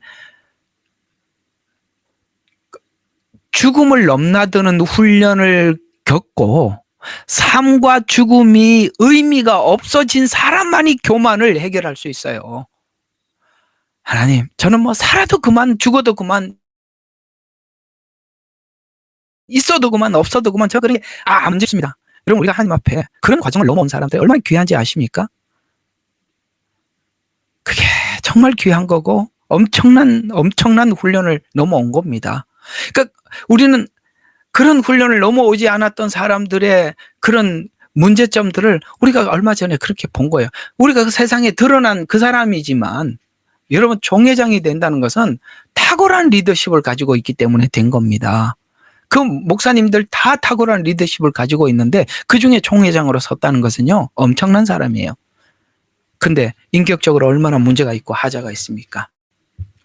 죽음을 넘나드는 훈련을 겪고 삶과 죽음이 의미가 없어진 사람만이 교만을 해결할 수 있어요. 하나님, 저는 살아도 그만, 죽어도 그만, 있어도 그만, 없어도 그만, 저 그런 게 문제 없습니다. 여러분, 우리가 하나님 앞에 그런 과정을 넘어온 사람들이 얼마나 귀한지 아십니까? 그게 정말 귀한 거고 엄청난 훈련을 넘어온 겁니다. 그러니까 우리는 그런 훈련을 넘어오지 않았던 사람들의 그런 문제점들을 우리가 얼마 전에 그렇게 본 거예요. 우리가 그 세상에 드러난 그 사람이지만 여러분, 총회장이 된다는 것은 탁월한 리더십을 가지고 있기 때문에 된 겁니다. 그 목사님들 다 탁월한 리더십을 가지고 있는데 그중에 총회장으로 섰다는 것은요, 엄청난 사람이에요. 근데 인격적으로 얼마나 문제가 있고 하자가 있습니까?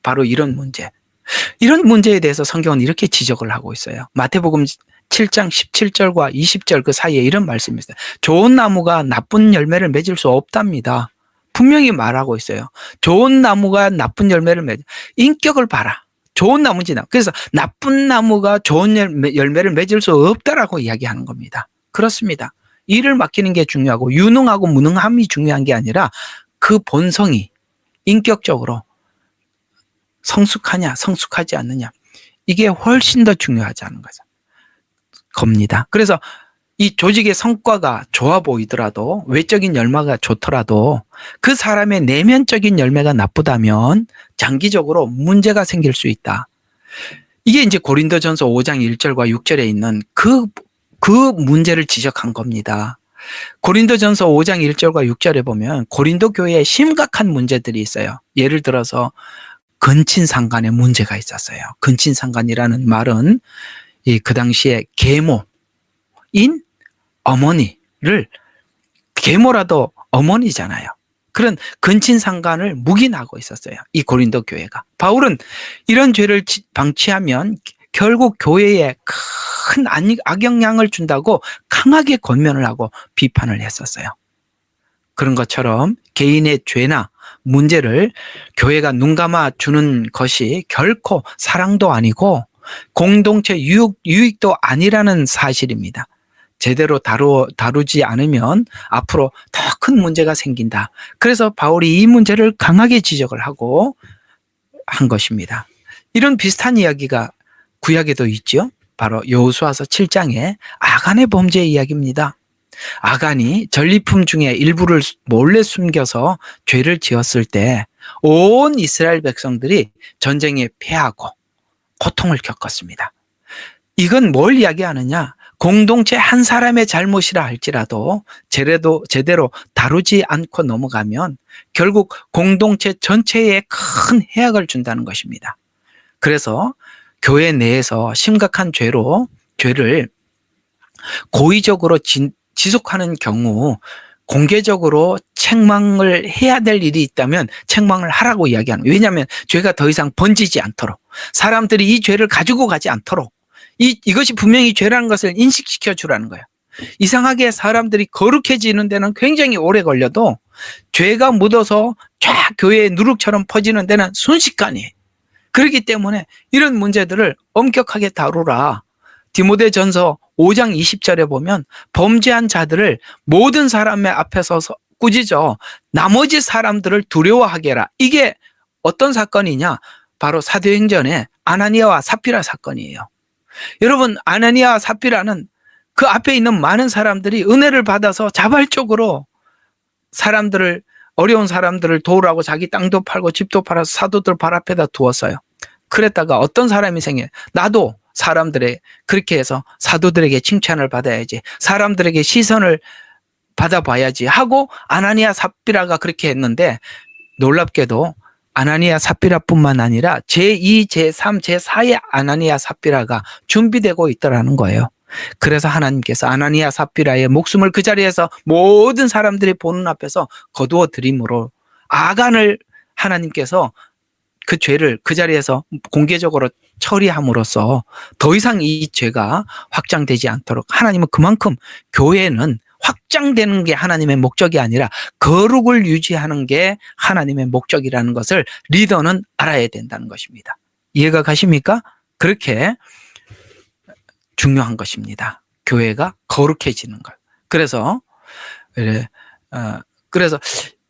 바로 이런 문제에 대해서 성경은 이렇게 지적을 하고 있어요. 마태복음 7장 17절과 20절 그 사이에 이런 말씀이 있어요. 좋은 나무가 나쁜 열매를 맺을 수 없답니다. 분명히 말하고 있어요. 좋은 나무가 나쁜 열매를 인격을 봐라. 좋은 나무인지 그래서 나쁜 나무가 좋은 열매를 맺을 수 없다라고 이야기하는 겁니다. 그렇습니다. 일을 맡기는 게 중요하고 유능하고 무능함이 중요한 게 아니라 그 본성이 인격적으로 성숙하냐 성숙하지 않느냐, 이게 훨씬 더 중요하지 않은 겁니다. 그래서 이 조직의 성과가 좋아 보이더라도 외적인 열매가 좋더라도 그 사람의 내면적인 열매가 나쁘다면 장기적으로 문제가 생길 수 있다. 이게 이제 고린도전서 5장 1절과 6절에 있는 그 문제를 지적한 겁니다. 고린도전서 5장 1절과 6절에 보면 고린도 교회에 심각한 문제들이 있어요. 예를 들어서 근친상간에 문제가 있었어요. 근친상간이라는 말은 그 당시에 계모인 어머니를, 계모라도 어머니잖아요. 그런 근친상간을 묵인하고 있었어요. 이 고린도 교회가. 바울은 이런 죄를 방치하면 결국 교회에 큰 악영향을 준다고 강하게 권면을 하고 비판을 했었어요. 그런 것처럼 개인의 죄나 문제를 교회가 눈감아 주는 것이 결코 사랑도 아니고 공동체 유익도 아니라는 사실입니다. 제대로 다루지 않으면 앞으로 더 큰 문제가 생긴다. 그래서 바울이 이 문제를 강하게 지적을 하고 한 것입니다. 이런 비슷한 이야기가 구약에도 있죠. 바로 여호수아서 7장의 아간의 범죄 이야기입니다. 아간이 전리품 중에 일부를 몰래 숨겨서 죄를 지었을 때 온 이스라엘 백성들이 전쟁에 패하고 고통을 겪었습니다. 이건 뭘 이야기하느냐? 공동체 한 사람의 잘못이라 할지라도 제대로 다루지 않고 넘어가면 결국 공동체 전체에 큰 해악을 준다는 것입니다. 그래서 교회 내에서 심각한 죄를 고의적으로 지속하는 경우 공개적으로 책망을 해야 될 일이 있다면 책망을 하라고 이야기하는 거예요. 왜냐하면 죄가 더 이상 번지지 않도록, 사람들이 이 죄를 가지고 가지 않도록 이것이 분명히 죄라는 것을 인식시켜 주라는 거예요. 이상하게 사람들이 거룩해지는 데는 굉장히 오래 걸려도 죄가 묻어서 쫙 교회에 누룩처럼 퍼지는 데는 순식간이에요. 그렇기 때문에 이런 문제들을 엄격하게 다루라. 디모데전서 5장 20절에 보면 범죄한 자들을 모든 사람의 앞에 서서 꾸짖어 나머지 사람들을 두려워하게 해라. 이게 어떤 사건이냐? 바로 사도행전의 아나니아와 삽비라 사건이에요. 여러분, 아나니아와 삽비라는 그 앞에 있는 많은 사람들이 은혜를 받아서 자발적으로 어려운 사람들을 도우라고 자기 땅도 팔고 집도 팔아서 사도들 발 앞에다 두었어요. 그랬다가 어떤 사람이 생겨요. 나도 그렇게 해서 사도들에게 칭찬을 받아야지, 사람들에게 시선을 받아봐야지 하고 아나니아 삽비라가 그렇게 했는데, 놀랍게도 아나니아 삽비라뿐만 아니라 제2, 제3, 제4의 아나니아 삽비라가 준비되고 있더라는 거예요. 그래서 하나님께서 아나니아 삽비라의 목숨을 그 자리에서 모든 사람들이 보는 앞에서 거두어 드림으로 아간을 하나님께서 그 죄를 그 자리에서 공개적으로 처리함으로써 더 이상 이 죄가 확장되지 않도록, 하나님은 그만큼 교회는 확장되는 게 하나님의 목적이 아니라 거룩을 유지하는 게 하나님의 목적이라는 것을 리더는 알아야 된다는 것입니다. 이해가 가십니까? 그렇게 중요한 것입니다. 교회가 거룩해지는 것. 그래서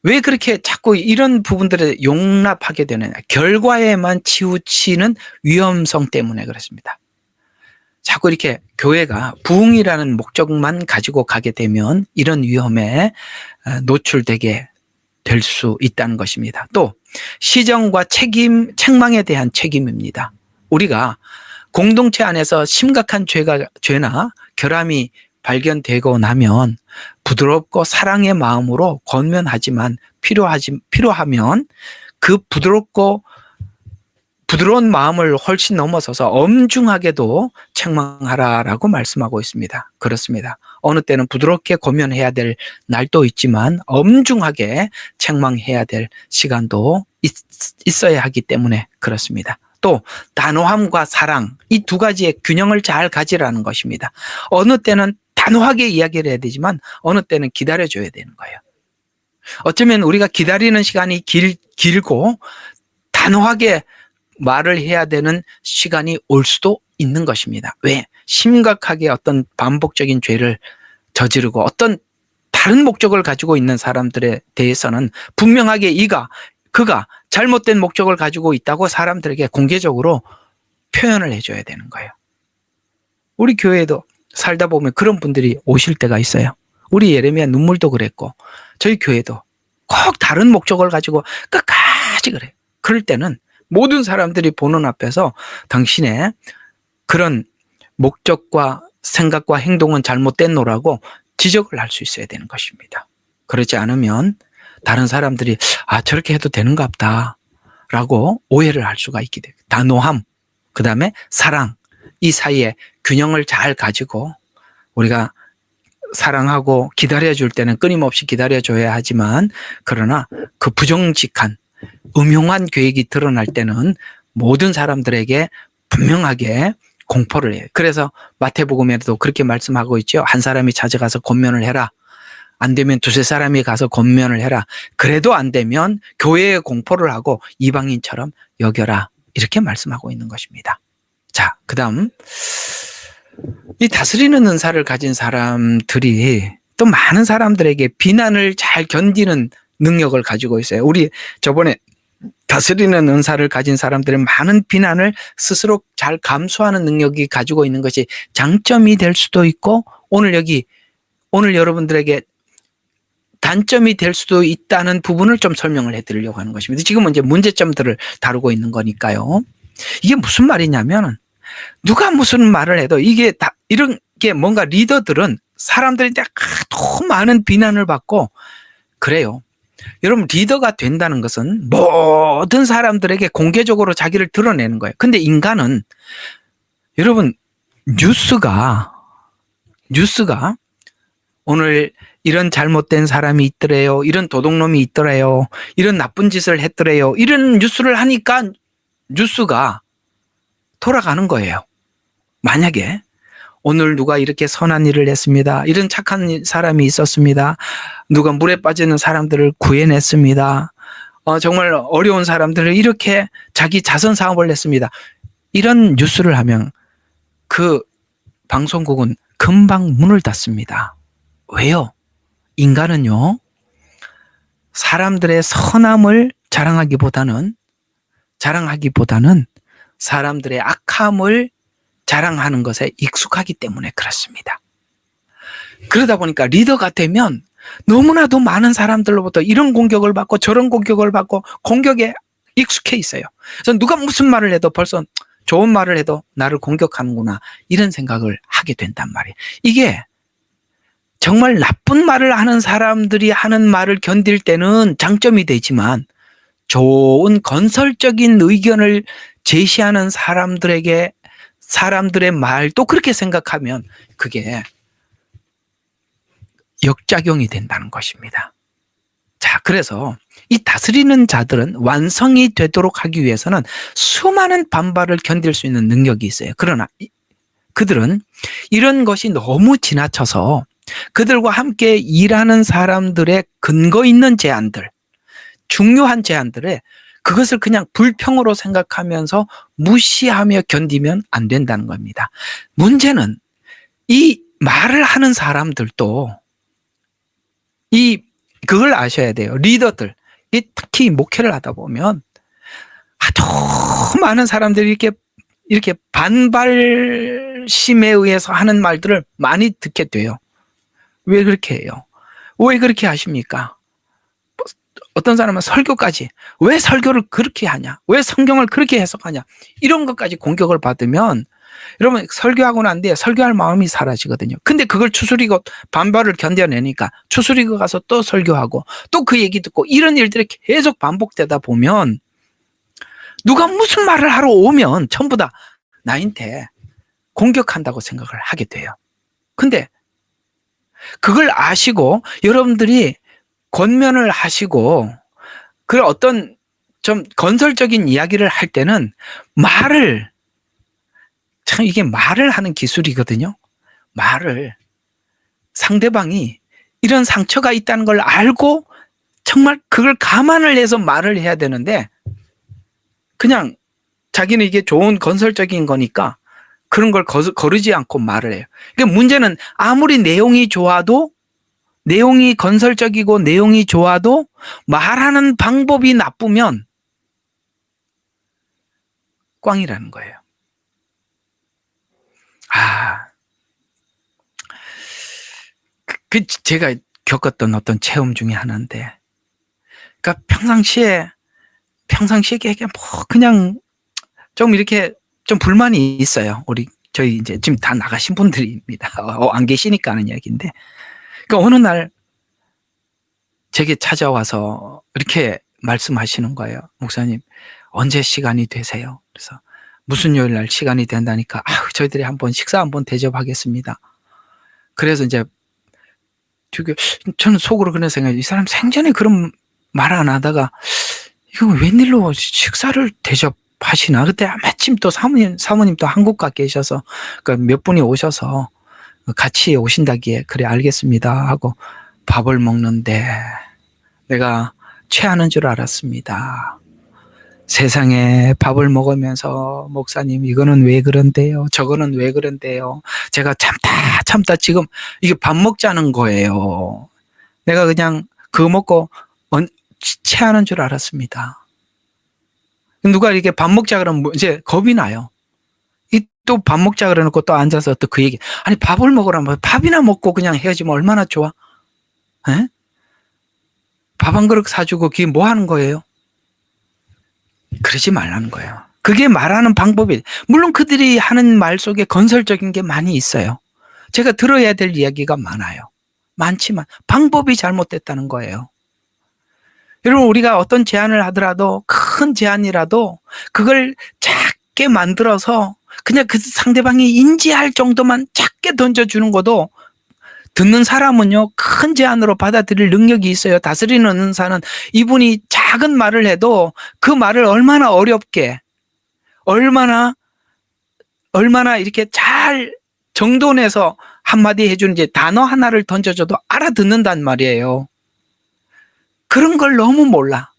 왜 그렇게 자꾸 이런 부분들을 용납하게 되느냐? 결과에만 치우치는 위험성 때문에 그렇습니다. 자꾸 이렇게 교회가 부흥이라는 목적만 가지고 가게 되면 이런 위험에 노출되게 될 수 있다는 것입니다. 또 시정과 책망에 대한 책임입니다. 우리가 공동체 안에서 심각한 죄나 결함이 발견되고 나면 부드럽고 사랑의 마음으로 권면하지만 필요하면 그 부드러운 마음을 훨씬 넘어서서 엄중하게도 책망하라라고 말씀하고 있습니다. 그렇습니다. 어느 때는 부드럽게 권면해야 될 날도 있지만 엄중하게 책망해야 될 시간도 있어야 하기 때문에 그렇습니다. 또 단호함과 사랑, 이 두 가지의 균형을 잘 가지라는 것입니다. 어느 때는 단호하게 이야기를 해야 되지만 어느 때는 기다려줘야 되는 거예요. 어쩌면 우리가 기다리는 시간이 길고 단호하게 말을 해야 되는 시간이 올 수도 있는 것입니다. 왜? 심각하게 어떤 반복적인 죄를 저지르고 어떤 다른 목적을 가지고 있는 사람들에 대해서는 분명하게 그가 잘못된 목적을 가지고 있다고 사람들에게 공개적으로 표현을 해줘야 되는 거예요. 우리 교회에도 살다 보면 그런 분들이 오실 때가 있어요. 우리 예레미야 눈물도 그랬고 저희 교회도 꼭 다른 목적을 가지고 끝까지 그래요. 그럴 때는 모든 사람들이 보는 앞에서 당신의 그런 목적과 생각과 행동은 잘못됐노라고 지적을 할 수 있어야 되는 것입니다. 그렇지 않으면 다른 사람들이 저렇게 해도 되는가 보다 라고 오해를 할 수가 있게 돼요. 단호함, 그 다음에 사랑, 이 사이에 균형을 잘 가지고 우리가 사랑하고 기다려줄 때는 끊임없이 기다려줘야 하지만, 그러나 그 부정직한 음흉한 계획이 드러날 때는 모든 사람들에게 분명하게 공포를 해요. 그래서 마태복음에도 그렇게 말씀하고 있죠. 한 사람이 찾아가서 권면을 해라. 안 되면 두세 사람이 가서 권면을 해라. 그래도 안 되면 교회에 공포를 하고 이방인처럼 여겨라. 이렇게 말씀하고 있는 것입니다. 자, 그 다음 이 다스리는 은사를 가진 사람들이 또 많은 사람들에게 비난을 잘 견디는 능력을 가지고 있어요. 우리 저번에 다스리는 은사를 가진 사람들은 많은 비난을 스스로 잘 감수하는 능력이 가지고 있는 것이 장점이 될 수도 있고, 오늘 여러분들에게 단점이 될 수도 있다는 부분을 좀 설명을 해드리려고 하는 것입니다. 지금은 이제 문제점들을 다루고 있는 거니까요. 이게 무슨 말이냐면, 누가 무슨 말을 해도 이게 다 이런 게 뭔가 리더들은 사람들이 너무 많은 비난을 받고 그래요. 여러분, 리더가 된다는 것은 모든 사람들에게 공개적으로 자기를 드러내는 거예요. 근데 인간은, 여러분, 뉴스가 오늘 이런 잘못된 사람이 있더래요, 이런 도둑놈이 있더래요, 이런 나쁜 짓을 했더래요, 이런 뉴스를 하니까 뉴스가 돌아가는 거예요. 만약에 오늘 누가 이렇게 선한 일을 했습니다, 이런 착한 사람이 있었습니다, 누가 물에 빠지는 사람들을 구해냈습니다, 정말 어려운 사람들을 이렇게 자기 자선 사업을 했습니다, 이런 뉴스를 하면 그 방송국은 금방 문을 닫습니다. 왜요? 인간은요, 사람들의 선함을 자랑하기보다는 사람들의 악함을 자랑하는 것에 익숙하기 때문에 그렇습니다. 그러다 보니까 리더가 되면 너무나도 많은 사람들로부터 이런 공격을 받고 저런 공격을 받고 공격에 익숙해 있어요. 그래서 누가 무슨 말을 해도 벌써 좋은 말을 해도 나를 공격하는구나, 이런 생각을 하게 된단 말이에요. 이게 정말 나쁜 말을 하는 사람들이 하는 말을 견딜 때는 장점이 되지만, 좋은 건설적인 의견을 제시하는 사람들의 말도 그렇게 생각하면 그게 역작용이 된다는 것입니다. 자, 그래서 이 다스리는 자들은 완성이 되도록 하기 위해서는 수많은 반발을 견딜 수 있는 능력이 있어요. 그러나 그들은 이런 것이 너무 지나쳐서 그들과 함께 일하는 사람들의 근거 있는 제안들, 중요한 제안들에 그것을 그냥 불평으로 생각하면서 무시하며 견디면 안 된다는 겁니다. 문제는 이 말을 하는 사람들도 그걸 아셔야 돼요. 리더들, 특히 목회를 하다 보면 아주 많은 사람들이 이렇게 반발심에 의해서 하는 말들을 많이 듣게 돼요. 왜 그렇게 해요? 왜 그렇게 하십니까? 어떤 사람은 설교까지, 왜 설교를 그렇게 하냐, 왜 성경을 그렇게 해석하냐, 이런 것까지 공격을 받으면 여러분, 설교하고 난 뒤에 설교할 마음이 사라지거든요. 근데 그걸 추스리고 반발을 견뎌내니까 추스리고 가서 또 설교하고 또 그 얘기 듣고, 이런 일들이 계속 반복되다 보면 누가 무슨 말을 하러 오면 전부 다 나한테 공격한다고 생각을 하게 돼요. 근데 그걸 아시고 여러분들이 권면을 하시고 그 어떤 좀 건설적인 이야기를 할 때는 참 이게 말을 하는 기술이거든요. 상대방이 이런 상처가 있다는 걸 알고 정말 그걸 감안을 해서 말을 해야 되는데, 그냥 자기는 이게 좋은 건설적인 거니까 그런 걸 거르지 않고 말을 해요. 그러니까 문제는 아무리 내용이 건설적이고 내용이 좋아도 말하는 방법이 나쁘면 꽝이라는 거예요. 제가 겪었던 어떤 체험 중에 하나인데, 그러니까 평상시에 그냥 좀 이렇게 좀 불만이 있어요. 저희 이제 지금 다 나가신 분들입니다. 안 계시니까 하는 이야기인데, 그러니까 어느 날 제게 찾아와서 이렇게 말씀하시는 거예요. 목사님, 언제 시간이 되세요? 그래서 무슨 요일 날 시간이 된다니까 저희들이 한번 식사 한번 대접하겠습니다. 그래서 이제 저는 속으로 그런 생각이, 이 사람 생전에 그런 말 안 하다가 이거 웬일로 식사를 대접하시나. 그때 마침 또 사모님 또 한국 가 계셔서 몇 분이 오셔서 같이 오신다기에 그래 알겠습니다 하고 밥을 먹는데 내가 취하는 줄 알았습니다. 세상에 밥을 먹으면서 목사님 이거는 왜 그런데요? 저거는 왜 그런데요? 제가 참다 지금 이게 밥 먹자는 거예요. 내가 그냥 그거 먹고 체하는 줄 알았습니다. 누가 이렇게 밥 먹자 그러면 이제 겁이 나요. 또 밥 먹자 그러놓고 또 앉아서 또 그 얘기. 아니 밥을 먹으라면 밥이나 먹고 그냥 헤어지면 얼마나 좋아? 에? 밥 한 그릇 사주고 그게 뭐 하는 거예요? 그러지 말라는 거예요. 그게 말하는 방법이, 물론 그들이 하는 말 속에 건설적인 게 많이 있어요. 제가 들어야 될 이야기가 많아요. 많지만 방법이 잘못됐다는 거예요. 여러분, 우리가 어떤 제안을 하더라도, 큰 제안이라도 그걸 작게 만들어서 그냥 그 상대방이 인지할 정도만 작게 던져주는 것도, 듣는 사람은요 큰 제안으로 받아들일 능력이 있어요. 다스리는 은사는 이분이 작은 말을 해도 그 말을 얼마나 어렵게, 얼마나 이렇게 잘 정돈해서 한마디 해주는지, 단어 하나를 던져줘도 알아듣는단 말이에요. 그런 걸 너무 몰라.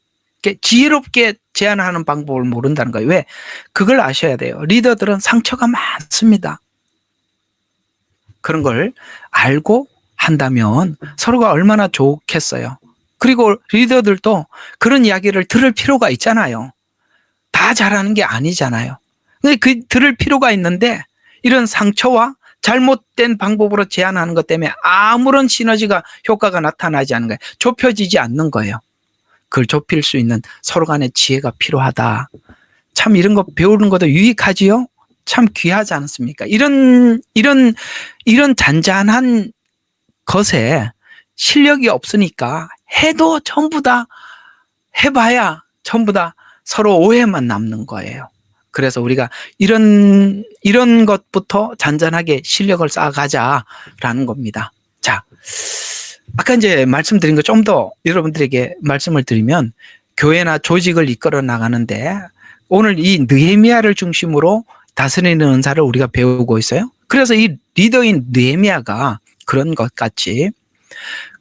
지혜롭게 제안하는 방법을 모른다는 거예요. 왜? 그걸 아셔야 돼요. 리더들은 상처가 많습니다. 그런 걸 알고 한다면 서로가 얼마나 좋겠어요. 그리고 리더들도 그런 이야기를 들을 필요가 있잖아요. 다 잘하는 게 아니잖아요. 근데 들을 필요가 있는데 이런 상처와 잘못된 방법으로 제안하는 것 때문에 아무런 시너지가, 효과가 나타나지 않는 거예요. 좁혀지지 않는 거예요. 그걸 좁힐 수 있는 서로 간의 지혜가 필요하다. 참 이런 거 배우는 것도 유익하지요? 참 귀하지 않습니까? 이런 잔잔한 것에 실력이 없으니까 해도 전부 다 해봐야 전부 다 서로 오해만 남는 거예요. 그래서 우리가 이런 것부터 잔잔하게 실력을 쌓아가자라는 겁니다. 자, 아까 이제 말씀드린 거 좀 더 여러분들에게 말씀을 드리면, 교회나 조직을 이끌어 나가는데 오늘 이 느헤미야를 중심으로 다스리는 은사를 우리가 배우고 있어요. 그래서 이 리더인 느헤미야가 그런 것 같이,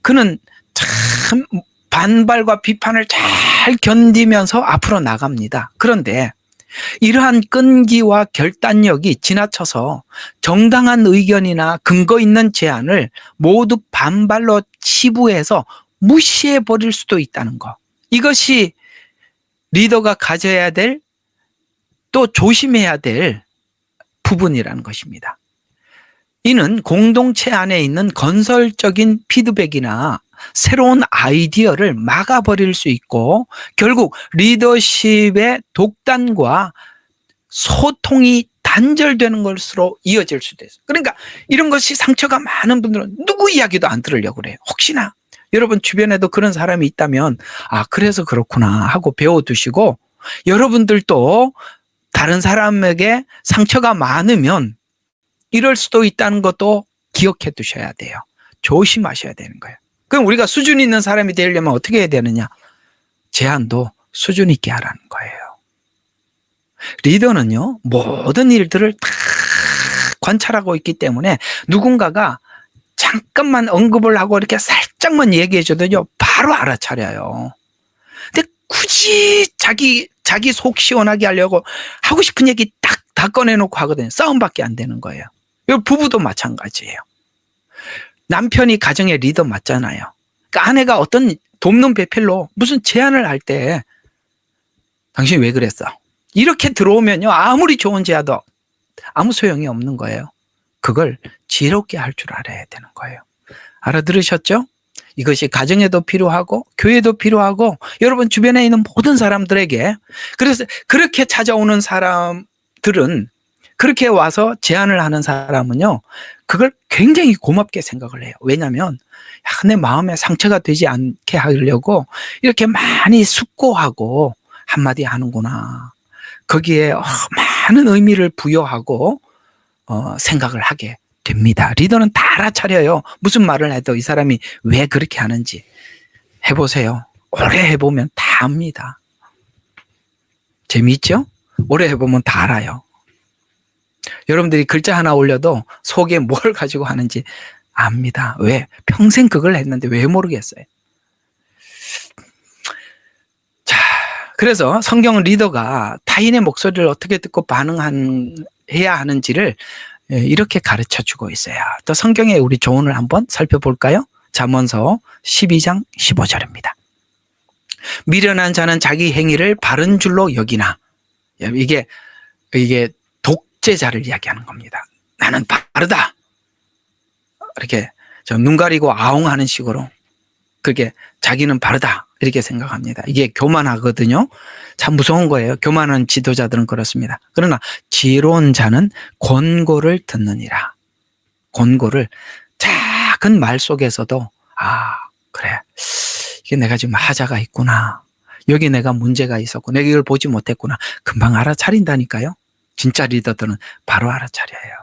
그는 참 반발과 비판을 잘 견디면서 앞으로 나갑니다. 그런데 이러한 끈기와 결단력이 지나쳐서 정당한 의견이나 근거 있는 제안을 모두 반발로 치부해서 무시해 버릴 수도 있다는 거. 이것이 리더가 가져야 될, 또 조심해야 될 부분이라는 것입니다. 이는 공동체 안에 있는 건설적인 피드백이나 새로운 아이디어를 막아버릴 수 있고, 결국 리더십의 독단과 소통이 단절되는 것으로 이어질 수도 있어요. 그러니까 이런 것이 상처가 많은 분들은 누구 이야기도 안 들으려고 그래요. 혹시나 여러분 주변에도 그런 사람이 있다면 그래서 그렇구나 하고 배워두시고, 여러분들도 다른 사람에게 상처가 많으면 이럴 수도 있다는 것도 기억해 두셔야 돼요. 조심하셔야 되는 거예요. 그럼 우리가 수준 있는 사람이 되려면 어떻게 해야 되느냐? 제안도 수준 있게 하라는 거예요. 리더는요, 모든 일들을 다 관찰하고 있기 때문에 누군가가 잠깐만 언급을 하고 이렇게 살짝만 얘기해 줘도요, 바로 알아차려요. 근데 굳이 자기 속 시원하게 하려고 하고 싶은 얘기 딱 다 꺼내놓고 하거든요. 싸움밖에 안 되는 거예요. 부부도 마찬가지예요. 남편이 가정의 리더 맞잖아요. 그러니까 아내가 어떤 돕는 배필로 무슨 제안을 할 때 당신이 왜 그랬어? 이렇게 들어오면요, 아무리 좋은 제안도 아무 소용이 없는 거예요. 그걸 지혜롭게 할 줄 알아야 되는 거예요. 알아들으셨죠? 이것이 가정에도 필요하고 교회도 필요하고 여러분 주변에 있는 모든 사람들에게. 그래서 그렇게 찾아오는 사람들은, 그렇게 와서 제안을 하는 사람은요, 그걸 굉장히 고맙게 생각을 해요. 왜냐하면 내 마음에 상처가 되지 않게 하려고 이렇게 많이 숙고하고 한마디 하는구나. 거기에 많은 의미를 부여하고 생각을 하게 됩니다. 리더는 다 알아차려요. 무슨 말을 해도 이 사람이 왜 그렇게 하는지. 해보세요. 오래 해보면 다 압니다. 재미있죠? 오래 해보면 다 알아요. 여러분들이 글자 하나 올려도 속에 뭘 가지고 하는지 압니다. 왜? 평생 그걸 했는데 왜 모르겠어요? 자, 그래서 성경은 리더가 타인의 목소리를 어떻게 듣고 반응해야 하는지를 이렇게 가르쳐-주고 있어요. 또 성경의 우리 조언을 한번 살펴볼까요? 잠언서 12장 15절입니다. 미련한 자는 자기 행위를 바른 줄로 여기나. 이게 독재자를 이야기하는 겁니다. 나는 바르다. 이렇게 눈 가리고 아웅하는 식으로 그렇게 자기는 바르다 이렇게 생각합니다. 이게 교만하거든요. 참 무서운 거예요. 교만한 지도자들은 그렇습니다. 그러나 지혜로운 자는 권고를 듣느니라. 권고를 작은 말 속에서도 그래. 이게 내가 지금 하자가 있구나. 여기 내가 문제가 있었고 내가 이걸 보지 못했구나. 금방 알아차린다니까요. 진짜 리더들은 바로 알아차려요.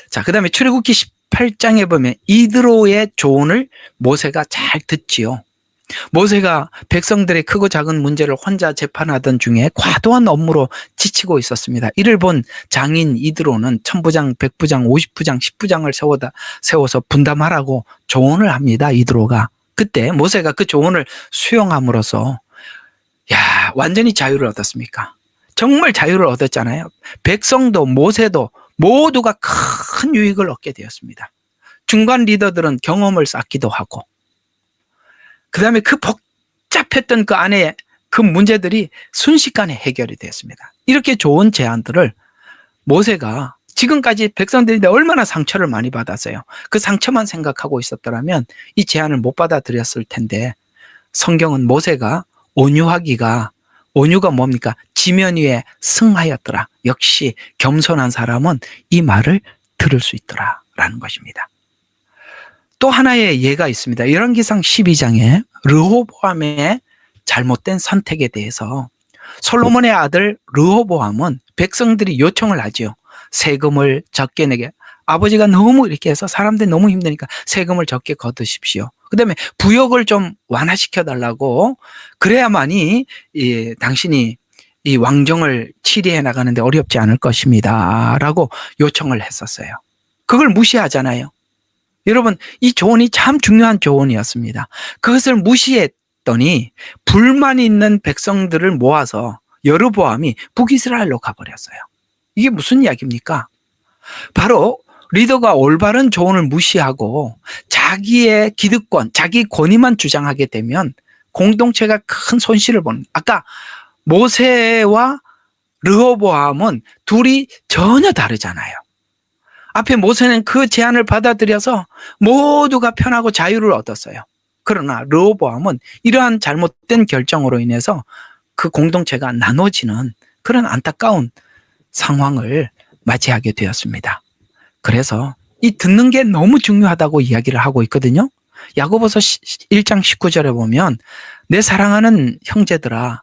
자, 그 다음에 출애굽기 18장에 보면 이드로의 조언을 모세가 잘 듣지요. 모세가 백성들의 크고 작은 문제를 혼자 재판하던 중에 과도한 업무로 지치고 있었습니다. 이를 본 장인 이드로는 천부장, 백부장, 50부장, 10부장을 세워서 분담하라고 조언을 합니다. 이드로가. 그때 모세가 그 조언을 수용함으로써 완전히 자유를 얻었습니까? 정말 자유를 얻었잖아요. 백성도 모세도 모두가 큰 유익을 얻게 되었습니다. 중간 리더들은 경험을 쌓기도 하고 그 다음에 그 복잡했던 그 안에 그 문제들이 순식간에 해결이 되었습니다. 이렇게 좋은 제안들을 모세가 지금까지 백성들이 얼마나 상처를 많이 받았어요. 그 상처만 생각하고 있었더라면 이 제안을 못 받아들였을 텐데 성경은 모세가 온유가 뭡니까? 지면 위에 승하였더라. 역시 겸손한 사람은 이 말을 들을 수 있더라 라는 것입니다. 또 하나의 예가 있습니다. 열왕기상 12장에 르호보암의 잘못된 선택에 대해서 솔로몬의 아들 르호보암은 백성들이 요청을 하지요. 세금을 적게 내게. 아버지가 너무 이렇게 해서 사람들이 너무 힘드니까 세금을 적게 거두십시오. 그 다음에 부역을 좀 완화시켜 달라고 그래야만이 당신이 이 왕정을 치리해 나가는데 어렵지 않을 것입니다 라고 요청을 했었어요. 그걸 무시하잖아요. 여러분, 이 조언이 참 중요한 조언이었습니다. 그것을 무시했더니 불만이 있는 백성들을 모아서 여로보암이 북이스라엘로 가버렸어요. 이게 무슨 이야기입니까? 바로 리더가 올바른 조언을 무시하고 자기의 기득권, 자기 권위만 주장하게 되면 공동체가 큰 손실을 보는. 아까 모세와 르호보암은 둘이 전혀 다르잖아요. 앞에 모세는 그 제안을 받아들여서 모두가 편하고 자유를 얻었어요. 그러나 르호보암은 이러한 잘못된 결정으로 인해서 그 공동체가 나눠지는 그런 안타까운 상황을 맞이하게 되었습니다. 그래서 이 듣는 게 너무 중요하다고 이야기를 하고 있거든요. 야고보서 1장 19절에 보면 내 사랑하는 형제들아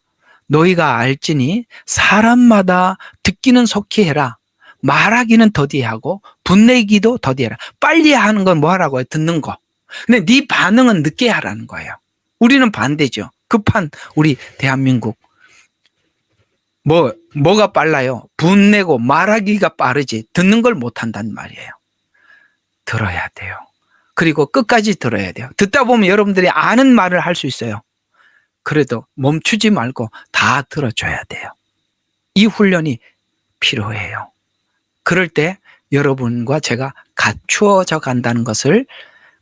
너희가 알지니 사람마다 듣기는 속히 해라. 말하기는 더디하고 분내기도 더디해라. 빨리 하는 건 뭐 하라고요? 듣는 거. 근데 네 반응은 늦게 하라는 거예요. 우리는 반대죠. 급한 우리 대한민국. 뭐가 빨라요? 분내고 말하기가 빠르지 듣는 걸 못한단 말이에요. 들어야 돼요. 그리고 끝까지 들어야 돼요. 듣다 보면 여러분들이 아는 말을 할 수 있어요. 그래도 멈추지 말고 다 들어줘야 돼요. 이 훈련이 필요해요. 그럴 때 여러분과 제가 갖추어져 간다는 것을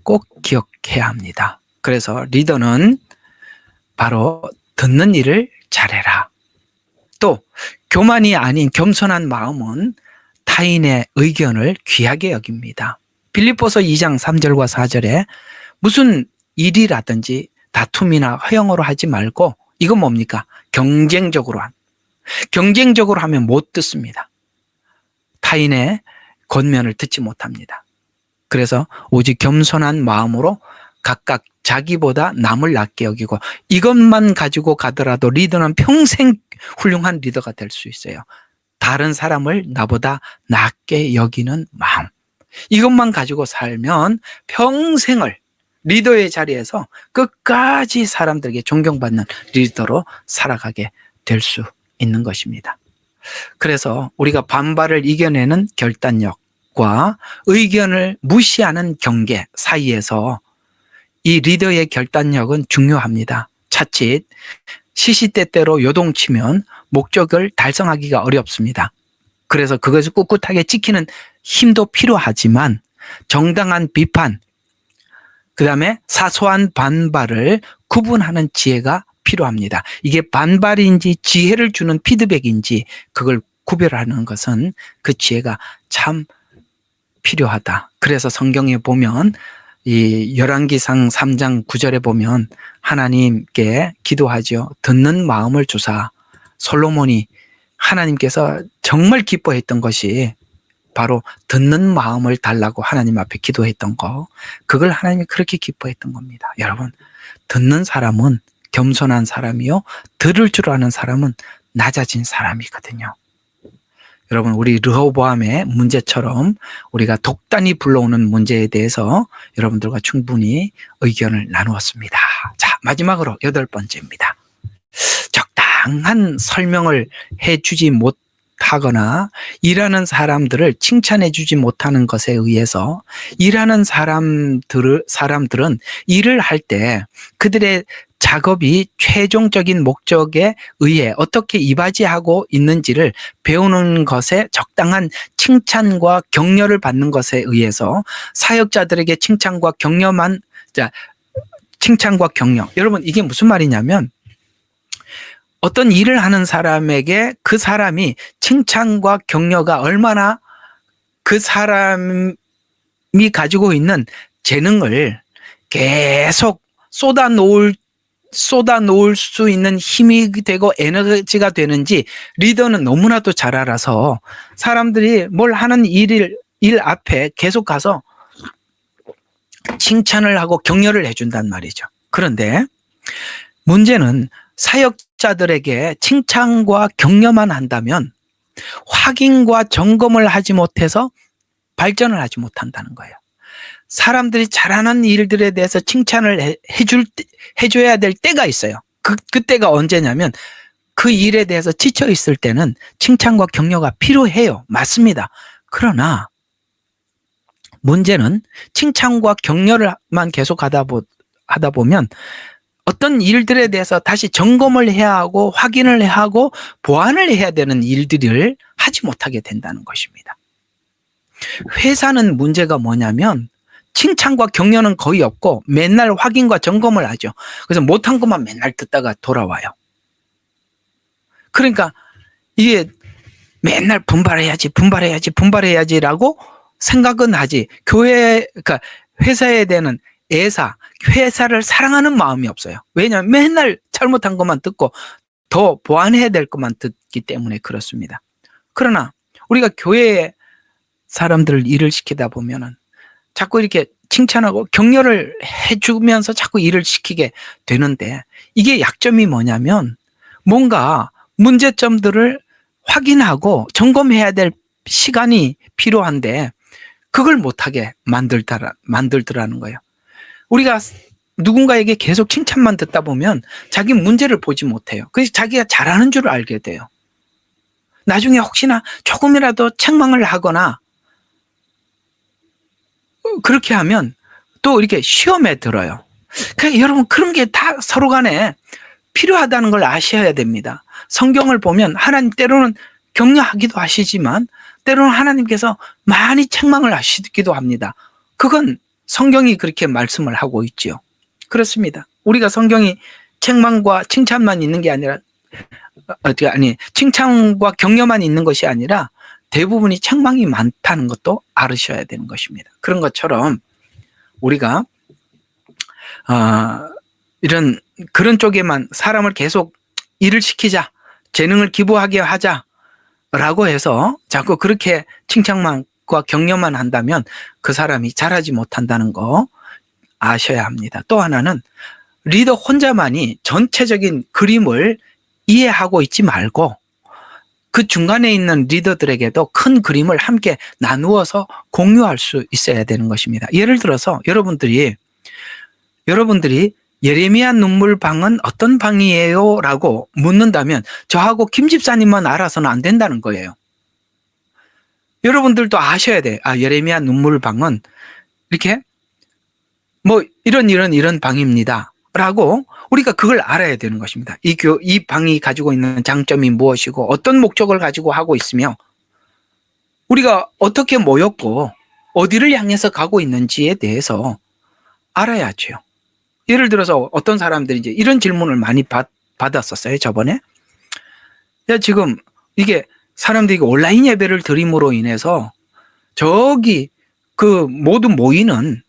꼭 기억해야 합니다. 그래서 리더는 바로 듣는 일을 잘해라. 또 교만이 아닌 겸손한 마음은 타인의 의견을 귀하게 여깁니다. 빌립보서 2장 3절과 4절에 무슨 일이라든지 다툼이나 허영으로 하지 말고 이건 뭡니까? 경쟁적으로 하면 못 듣습니다. 타인의 권면을 듣지 못합니다. 그래서 오직 겸손한 마음으로 각각 자기보다 남을 낮게 여기고 이것만 가지고 가더라도 리더는 평생 훌륭한 리더가 될 수 있어요. 다른 사람을 나보다 낮게 여기는 마음. 이것만 가지고 살면 평생을 리더의 자리에서 끝까지 사람들에게 존경받는 리더로 살아가게 될 수 있는 것입니다. 그래서 우리가 반발을 이겨내는 결단력과 의견을 무시하는 경계 사이에서 이 리더의 결단력은 중요합니다. 자칫 시시때때로 요동치면 목적을 달성하기가 어렵습니다. 그래서 그것을 꿋꿋하게 지키는 힘도 필요하지만 정당한 비판, 그 다음에 사소한 반발을 구분하는 지혜가 필요합니다. 이게 반발인지 지혜를 주는 피드백인지 그걸 구별하는 것은 그 지혜가 참 필요하다. 그래서 성경에 보면 이 열왕기상 3장 9절에 보면 하나님께 기도하죠. 듣는 마음을 주사. 솔로몬이 하나님께서 정말 기뻐했던 것이 바로 듣는 마음을 달라고 하나님 앞에 기도했던 거. 그걸 하나님이 그렇게 기뻐했던 겁니다. 여러분, 듣는 사람은 겸손한 사람이요. 들을 줄 아는 사람은 낮아진 사람이거든요. 여러분, 우리 르호보암의 문제처럼 우리가 독단이 불러오는 문제에 대해서 여러분들과 충분히 의견을 나누었습니다. 자, 마지막으로 8번째입니다. 적당한 설명을 해주지 못하거나 일하는 사람들을 칭찬해주지 못하는 것에 의해서 일하는 사람들은 일을 할 때 그들의 작업이 최종적인 목적에 의해 어떻게 이바지하고 있는지를 배우는 것에 적당한 칭찬과 격려를 받는 것에 의해서 사역자들에게 칭찬과 격려. 여러분, 이게 무슨 말이냐면 어떤 일을 하는 사람에게 그 사람이 칭찬과 격려가 얼마나 그 사람이 가지고 있는 재능을 계속 쏟아놓을 수 있는 힘이 되고 에너지가 되는지 리더는 너무나도 잘 알아서 사람들이 뭘 하는 일 앞에 계속 가서 칭찬을 하고 격려를 해준단 말이죠. 그런데 문제는 사역자들에게 칭찬과 격려만 한다면 확인과 점검을 하지 못해서 발전을 하지 못한다는 거예요. 사람들이 잘하는 일들에 대해서 칭찬을 해줘야 될 때가 있어요. 그때가 언제냐면 그 일에 대해서 지쳐 있을 때는 칭찬과 격려가 필요해요. 맞습니다. 그러나 문제는 칭찬과 격려를만 계속 하다 보면 어떤 일들에 대해서 다시 점검을 해야 하고 확인을 해야 하고 보완을 해야 되는 일들을 하지 못하게 된다는 것입니다. 회사는 문제가 뭐냐면 칭찬과 격려는 거의 없고 맨날 확인과 점검을 하죠. 그래서 못한 것만 맨날 듣다가 돌아와요. 그러니까 이게 맨날 분발해야지라고 생각은 하지 그러니까 회사에 대한 회사를 사랑하는 마음이 없어요. 왜냐하면 맨날 잘못한 것만 듣고 더 보완해야 될 것만 듣기 때문에 그렇습니다. 그러나 우리가 교회에 사람들을 일을 시키다 보면은 자꾸 이렇게 칭찬하고 격려를 해주면서 자꾸 일을 시키게 되는데 이게 약점이 뭐냐면 뭔가 문제점들을 확인하고 점검해야 될 시간이 필요한데 그걸 못하게 만들더라는 거예요. 우리가 누군가에게 계속 칭찬만 듣다 보면 자기 문제를 보지 못해요. 그래서 자기가 잘하는 줄 알게 돼요. 나중에 혹시나 조금이라도 책망을 하거나 그렇게 하면 또 이렇게 시험에 들어요. 그러니까 여러분 그런 게 다 서로 간에 필요하다는 걸 아셔야 됩니다. 성경을 보면 하나님 때로는 격려하기도 하시지만 때로는 하나님께서 많이 책망을 하시기도 합니다. 그건 성경이 그렇게 말씀을 하고 있지요. 그렇습니다. 우리가 성경이 책망과 칭찬만 있는 게 아니라 칭찬과 격려만 있는 것이 아니라 대부분이 책망이 많다는 것도 알으셔야 되는 것입니다. 그런 것처럼 우리가 그런 쪽에만 사람을 계속 일을 시키자, 재능을 기부하게 하자라고 해서 자꾸 그렇게 칭찬과 격려만 한다면 그 사람이 잘하지 못한다는 거 아셔야 합니다. 또 하나는 리더 혼자만이 전체적인 그림을 이해하고 있지 말고 그 중간에 있는 리더들에게도 큰 그림을 함께 나누어서 공유할 수 있어야 되는 것입니다. 예를 들어서 여러분들이 예레미야 눈물 방은 어떤 방이에요? 라고 묻는다면 저하고 김 집사님만 알아서는 안 된다는 거예요. 여러분들도 아셔야 돼요. 예레미야 눈물 방은 이렇게 뭐 이런 방입니다. 라고 우리가 그걸 알아야 되는 것입니다. 이 방이 가지고 있는 장점이 무엇이고 어떤 목적을 가지고 하고 있으며 우리가 어떻게 모였고 어디를 향해서 가고 있는지에 대해서 알아야죠. 예를 들어서 어떤 사람들이 이제 이런 질문을 많이 받았었어요, 저번에. 지금 이게 사람들이 온라인 예배를 드림으로 인해서 저기 그 모두 모이는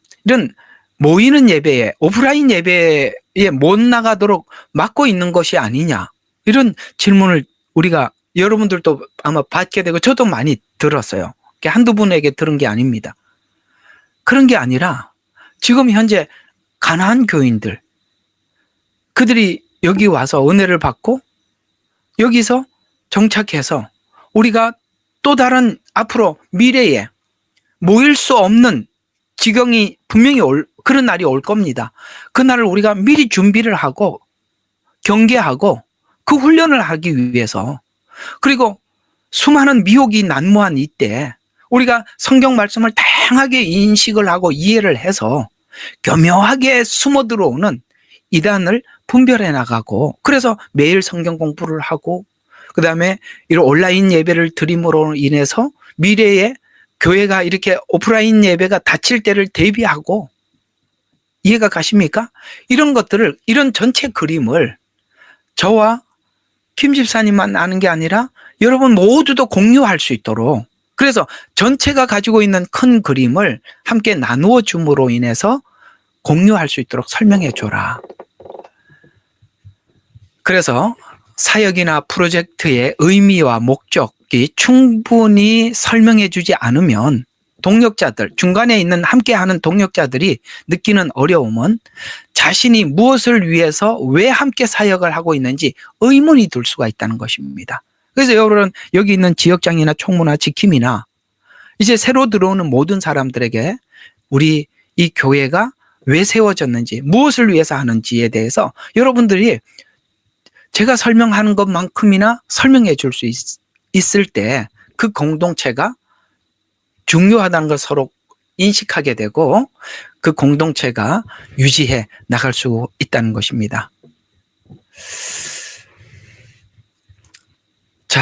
예배에 오프라인 예배에 못 나가도록 막고 있는 것이 아니냐, 이런 질문을 우리가 여러분들도 아마 받게 되고 저도 많이 들었어요. 한두 분에게 들은 게 아닙니다. 그런 게 아니라 지금 현재 가난한 교인들, 그들이 여기 와서 은혜를 받고 여기서 정착해서 우리가 또 다른 앞으로 미래에 모일 수 없는 지경이 분명히 그런 날이 올 겁니다. 그 날을 우리가 미리 준비를 하고 경계하고 그 훈련을 하기 위해서, 그리고 수많은 미혹이 난무한 이때 우리가 성경 말씀을 다양하게 인식을 하고 이해를 해서 교묘하게 숨어 들어오는 이단을 분별해 나가고, 그래서 매일 성경 공부를 하고 그 다음에 이런 온라인 예배를 드림으로 인해서 미래에 교회가 이렇게 오프라인 예배가 닫힐 때를 대비하고, 이해가 가십니까? 이런 것들을, 이런 전체 그림을 저와 김 집사님만 아는 게 아니라 여러분 모두도 공유할 수 있도록, 그래서 전체가 가지고 있는 큰 그림을 함께 나누어 줌으로 인해서 공유할 수 있도록 설명해 줘라. 그래서 사역이나 프로젝트의 의미와 목적이 충분히 설명해 주지 않으면 동역자들, 중간에 있는 함께하는 동역자들이 느끼는 어려움은 자신이 무엇을 위해서 왜 함께 사역을 하고 있는지 의문이 들 수가 있다는 것입니다. 그래서 여러분, 여기 있는 지역장이나 총무나 지킴이나 이제 새로 들어오는 모든 사람들에게 우리 이 교회가 왜 세워졌는지, 무엇을 위해서 하는지에 대해서 여러분들이 제가 설명하는 것만큼이나 설명해 줄 수 있을 때 그 공동체가 중요하다는 걸 서로 인식하게 되고 그 공동체가 유지해 나갈 수 있다는 것입니다. 자,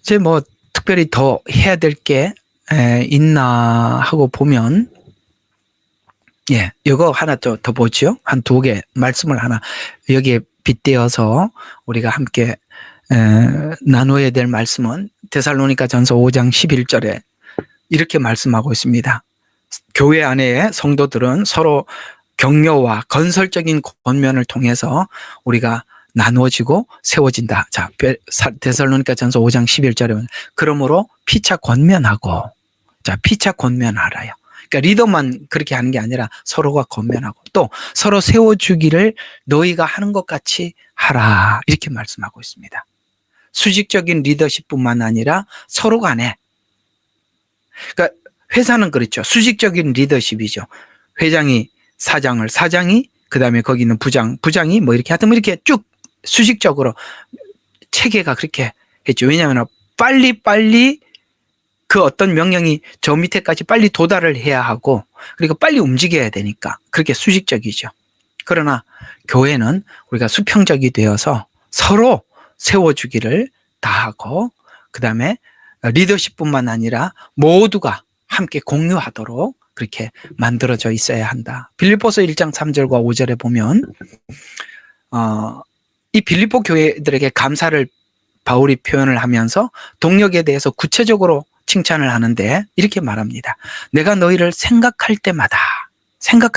이제 뭐 특별히 더 해야 될 게 있나 하고 보면, 이거 하나 더 보죠. 한 두 개 말씀을 하나 여기에 빗대어서 우리가 함께 나누어야 될 말씀은 데살로니가전서 5장 11절에 이렇게 말씀하고 있습니다. 교회 안에 성도들은 서로 격려와 건설적인 권면을 통해서 우리가 나누어지고 세워진다. 자, 데살로니가전서 5장 11절에 그러므로 피차 권면하고, 자, 피차 권면하라요. 그러니까 리더만 그렇게 하는 게 아니라 서로가 권면하고 또 서로 세워주기를 너희가 하는 것 같이 하라, 이렇게 말씀하고 있습니다. 수직적인 리더십뿐만 아니라 서로 간에, 그러니까 회사는 그렇죠. 수직적인 리더십이죠. 회장이 사장이 그 다음에 거기 있는 부장이 뭐 이렇게 하여튼 이렇게 쭉 수직적으로 체계가 그렇게 했죠. 왜냐하면 빨리 그 어떤 명령이 저 밑에까지 빨리 도달을 해야 하고, 그리고 빨리 움직여야 되니까 그렇게 수직적이죠. 그러나 교회는 우리가 수평적이 되어서 서로 세워주기를 다하고, 그 다음에 리더십뿐만 아니라 모두가 함께 공유하도록 그렇게 만들어져 있어야 한다. 빌립보서 1장 3절과 5절에 보면 이 빌립보 교회들에게 감사를 바울이 표현을 하면서 동력에 대해서 구체적으로 칭찬을 하는데 이렇게 말합니다. 내가 너희를 생각할 때마다, 그러니까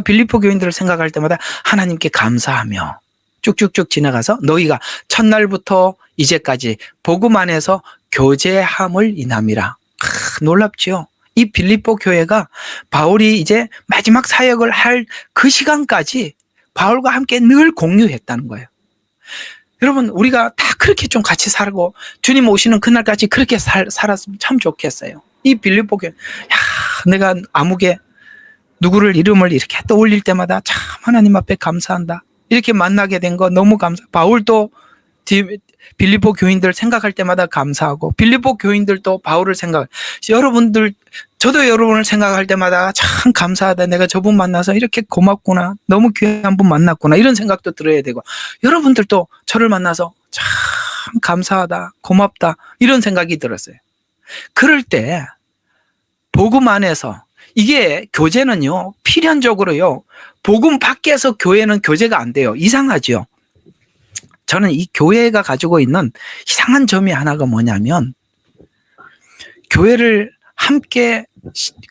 빌립보 교인들을 생각할 때마다 하나님께 감사하며 쭉쭉쭉 지나가서 너희가 첫날부터 이제까지 복음 안에서 교제함을 인함이라. 놀랍죠? 이 빌립보 교회가 바울이 이제 마지막 사역을 할 그 시간까지 바울과 함께 늘 공유했다는 거예요. 여러분, 우리가 다 그렇게 좀 같이 살고 주님 오시는 그날까지 그렇게 살았으면 참 좋겠어요. 이 빌립보 교회, 내가 아무개 누구를 이름을 이렇게 떠올릴 때마다 참 하나님 앞에 감사한다. 이렇게 만나게 된 거 너무 바울도 빌립보 교인들 생각할 때마다 감사하고, 빌립보 교인들도 바울을 여러분들, 저도 여러분을 생각할 때마다 참 감사하다. 내가 저분 만나서 이렇게 고맙구나. 너무 귀한 분 만났구나. 이런 생각도 들어야 되고, 여러분들도 저를 만나서 참 감사하다. 고맙다. 이런 생각이 들었어요. 그럴 때 복음 안에서, 이게 교제는요, 필연적으로요, 복음 밖에서 교회는 교제가 안 돼요. 이상하죠? 저는 이 교회가 가지고 있는 이상한 점이 하나가 뭐냐면, 교회를 함께,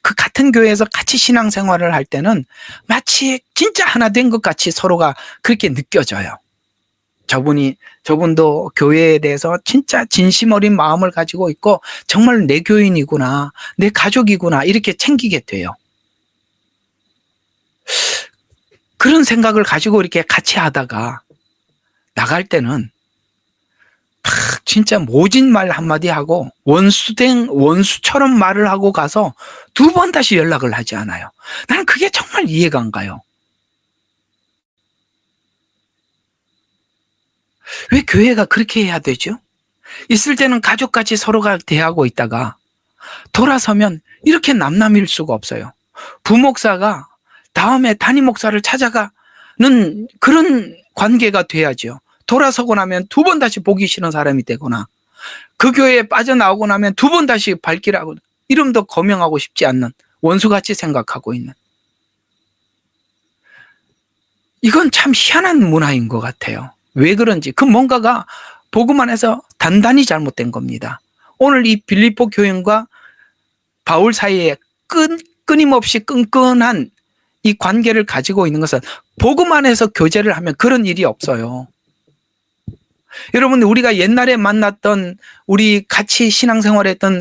그 같은 교회에서 같이 신앙생활을 할 때는 마치 진짜 하나 된 것 같이 서로가 그렇게 느껴져요. 저분도 교회에 대해서 진짜 진심 어린 마음을 가지고 있고, 정말 내 교인이구나, 내 가족이구나, 이렇게 챙기게 돼요. 그런 생각을 가지고 이렇게 같이 하다가 나갈 때는 진짜 모진 말 한마디 하고 원수처럼 말을 하고 가서 두 번 다시 연락을 하지 않아요. 나는 그게 정말 이해가 안 가요. 왜 교회가 그렇게 해야 되죠? 있을 때는 가족같이 서로가 대하고 있다가 돌아서면 이렇게 남남일 수가 없어요. 부목사가 다음에 담임 목사를 찾아가는 그런 관계가 돼야죠. 돌아서고 나면 두 번 다시 보기 싫은 사람이 되거나, 그 교회에 빠져나오고 나면 두 번 다시 발길하고, 이름도 거명하고 싶지 않는, 원수같이 생각하고 있는, 이건 참 희한한 문화인 것 같아요. 왜 그런지, 그 뭔가가 복음 안에서 단단히 잘못된 겁니다. 오늘 이 빌립보 교인과 바울 사이에 끊임없이 끈끈한 이 관계를 가지고 있는 것은, 복음 안에서 교제를 하면 그런 일이 없어요. 여러분, 우리가 옛날에 만났던, 우리 같이 신앙생활했던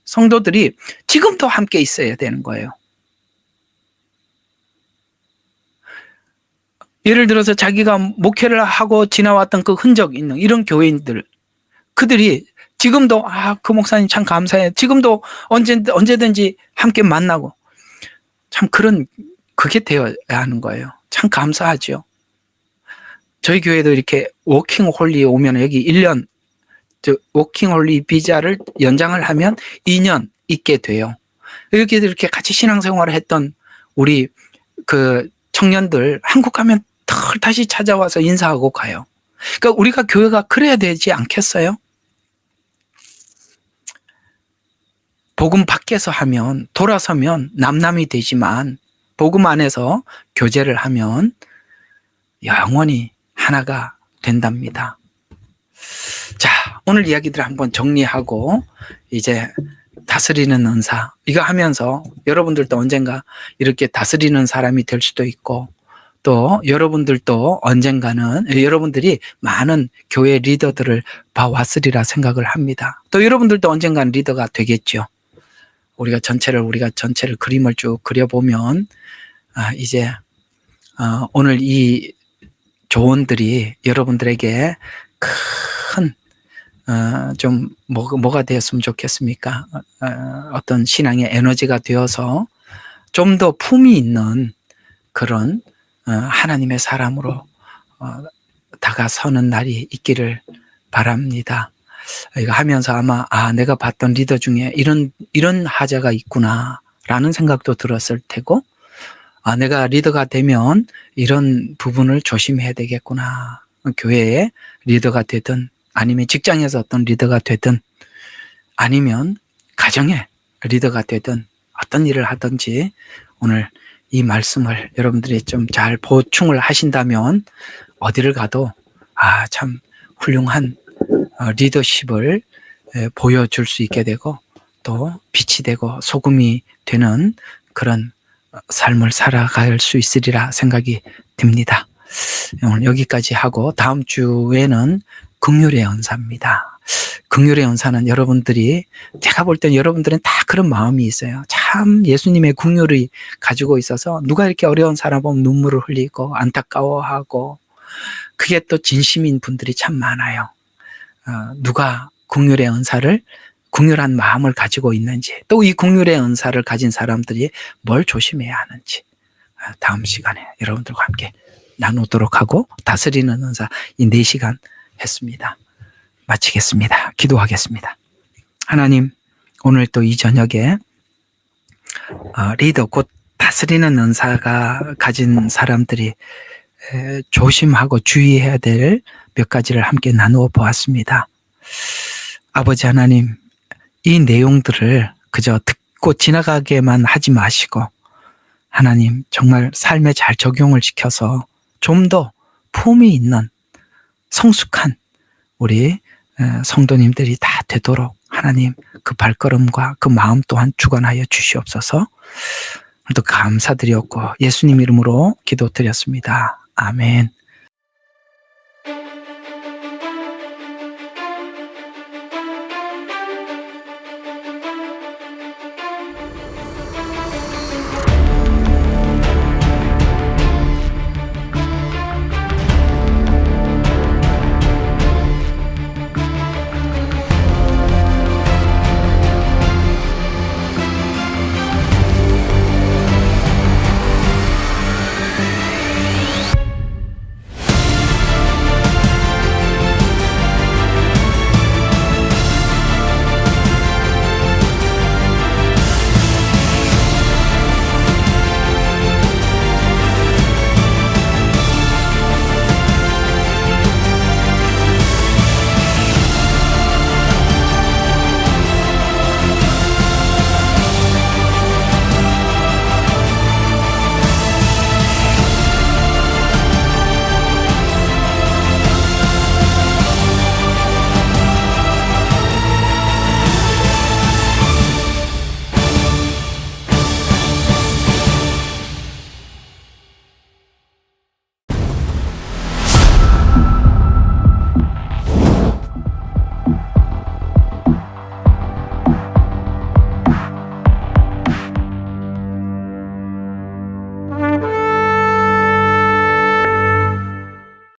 성도들이 지금도 함께 있어야 되는 거예요. 예를 들어서 자기가 목회를 하고 지나왔던 그 흔적 있는 이런 교회인들, 그들이 지금도 그 목사님 참 감사해요. 지금도 언제든지 함께 만나고, 참 그게 되어야 하는 거예요. 참 감사하죠. 저희 교회도 이렇게 워킹홀리에 오면 여기 1년 워킹홀리 비자를 연장을 하면 2년 있게 돼요. 이렇게 같이 신앙생활을 했던 우리 그 청년들 한국 가면 다시 찾아와서 인사하고 가요. 그러니까 우리가 교회가 그래야 되지 않겠어요? 복음 밖에서 하면, 돌아서면 남남이 되지만, 복음 안에서 교제를 하면 영원히 하나가 된답니다. 자, 오늘 이야기들을 한번 정리하고 이제 다스리는 은사, 이거 하면서 여러분들도 언젠가 이렇게 다스리는 사람이 될 수도 있고, 또 여러분들도 언젠가는 여러분들이 많은 교회 리더들을 봐왔으리라 생각을 합니다. 또 여러분들도 언젠가는 리더가 되겠죠. 우리가 전체를 그림을 쭉 그려보면, 이제 오늘 이 조언들이 여러분들에게 큰 좀 뭐가 되었으면 좋겠습니까? 어떤 신앙의 에너지가 되어서 좀 더 품이 있는 그런 하나님의 사람으로 다가서는 날이 있기를 바랍니다. 이거 하면서 아마 내가 봤던 리더 중에 이런 하자가 있구나라는 생각도 들었을 테고, 내가 리더가 되면 이런 부분을 조심해야 되겠구나. 교회의 리더가 되든, 아니면 직장에서 어떤 리더가 되든, 아니면 가정의 리더가 되든, 어떤 일을 하든지 오늘 이 말씀을 여러분들이 좀 잘 보충을 하신다면 어디를 가도 참 훌륭한 리더십을 보여줄 수 있게 되고, 또 빛이 되고 소금이 되는 그런 삶을 살아갈 수 있으리라 생각이 듭니다. 오늘 여기까지 하고 다음 주에는 긍휼의 은사입니다. 긍휼의 은사는 여러분들이, 제가 볼 땐 여러분들은 다 그런 마음이 있어요. 참 예수님의 긍휼이 가지고 있어서 누가 이렇게 어려운 사람 보면 눈물을 흘리고 안타까워하고, 그게 또 진심인 분들이 참 많아요. 누가 긍휼의 은사를, 긍휼한 마음을 가지고 있는지, 또 이 긍휼의 은사를 가진 사람들이 뭘 조심해야 하는지 다음 시간에 여러분들과 함께 나누도록 하고, 다스리는 은사 이 4시간 했습니다. 마치겠습니다. 기도하겠습니다. 하나님, 오늘 또 이 저녁에 리더, 곧 다스리는 은사가 가진 사람들이 조심하고 주의해야 될 몇 가지를 함께 나누어 보았습니다. 아버지 하나님, 이 내용들을 그저 듣고 지나가게만 하지 마시고, 하나님 정말 삶에 잘 적용을 시켜서 좀 더 품이 있는 성숙한 우리 성도님들이 다 되도록 하나님 그 발걸음과 그 마음 또한 주관하여 주시옵소서. 또 감사드렸고 예수님 이름으로 기도드렸습니다. 아멘.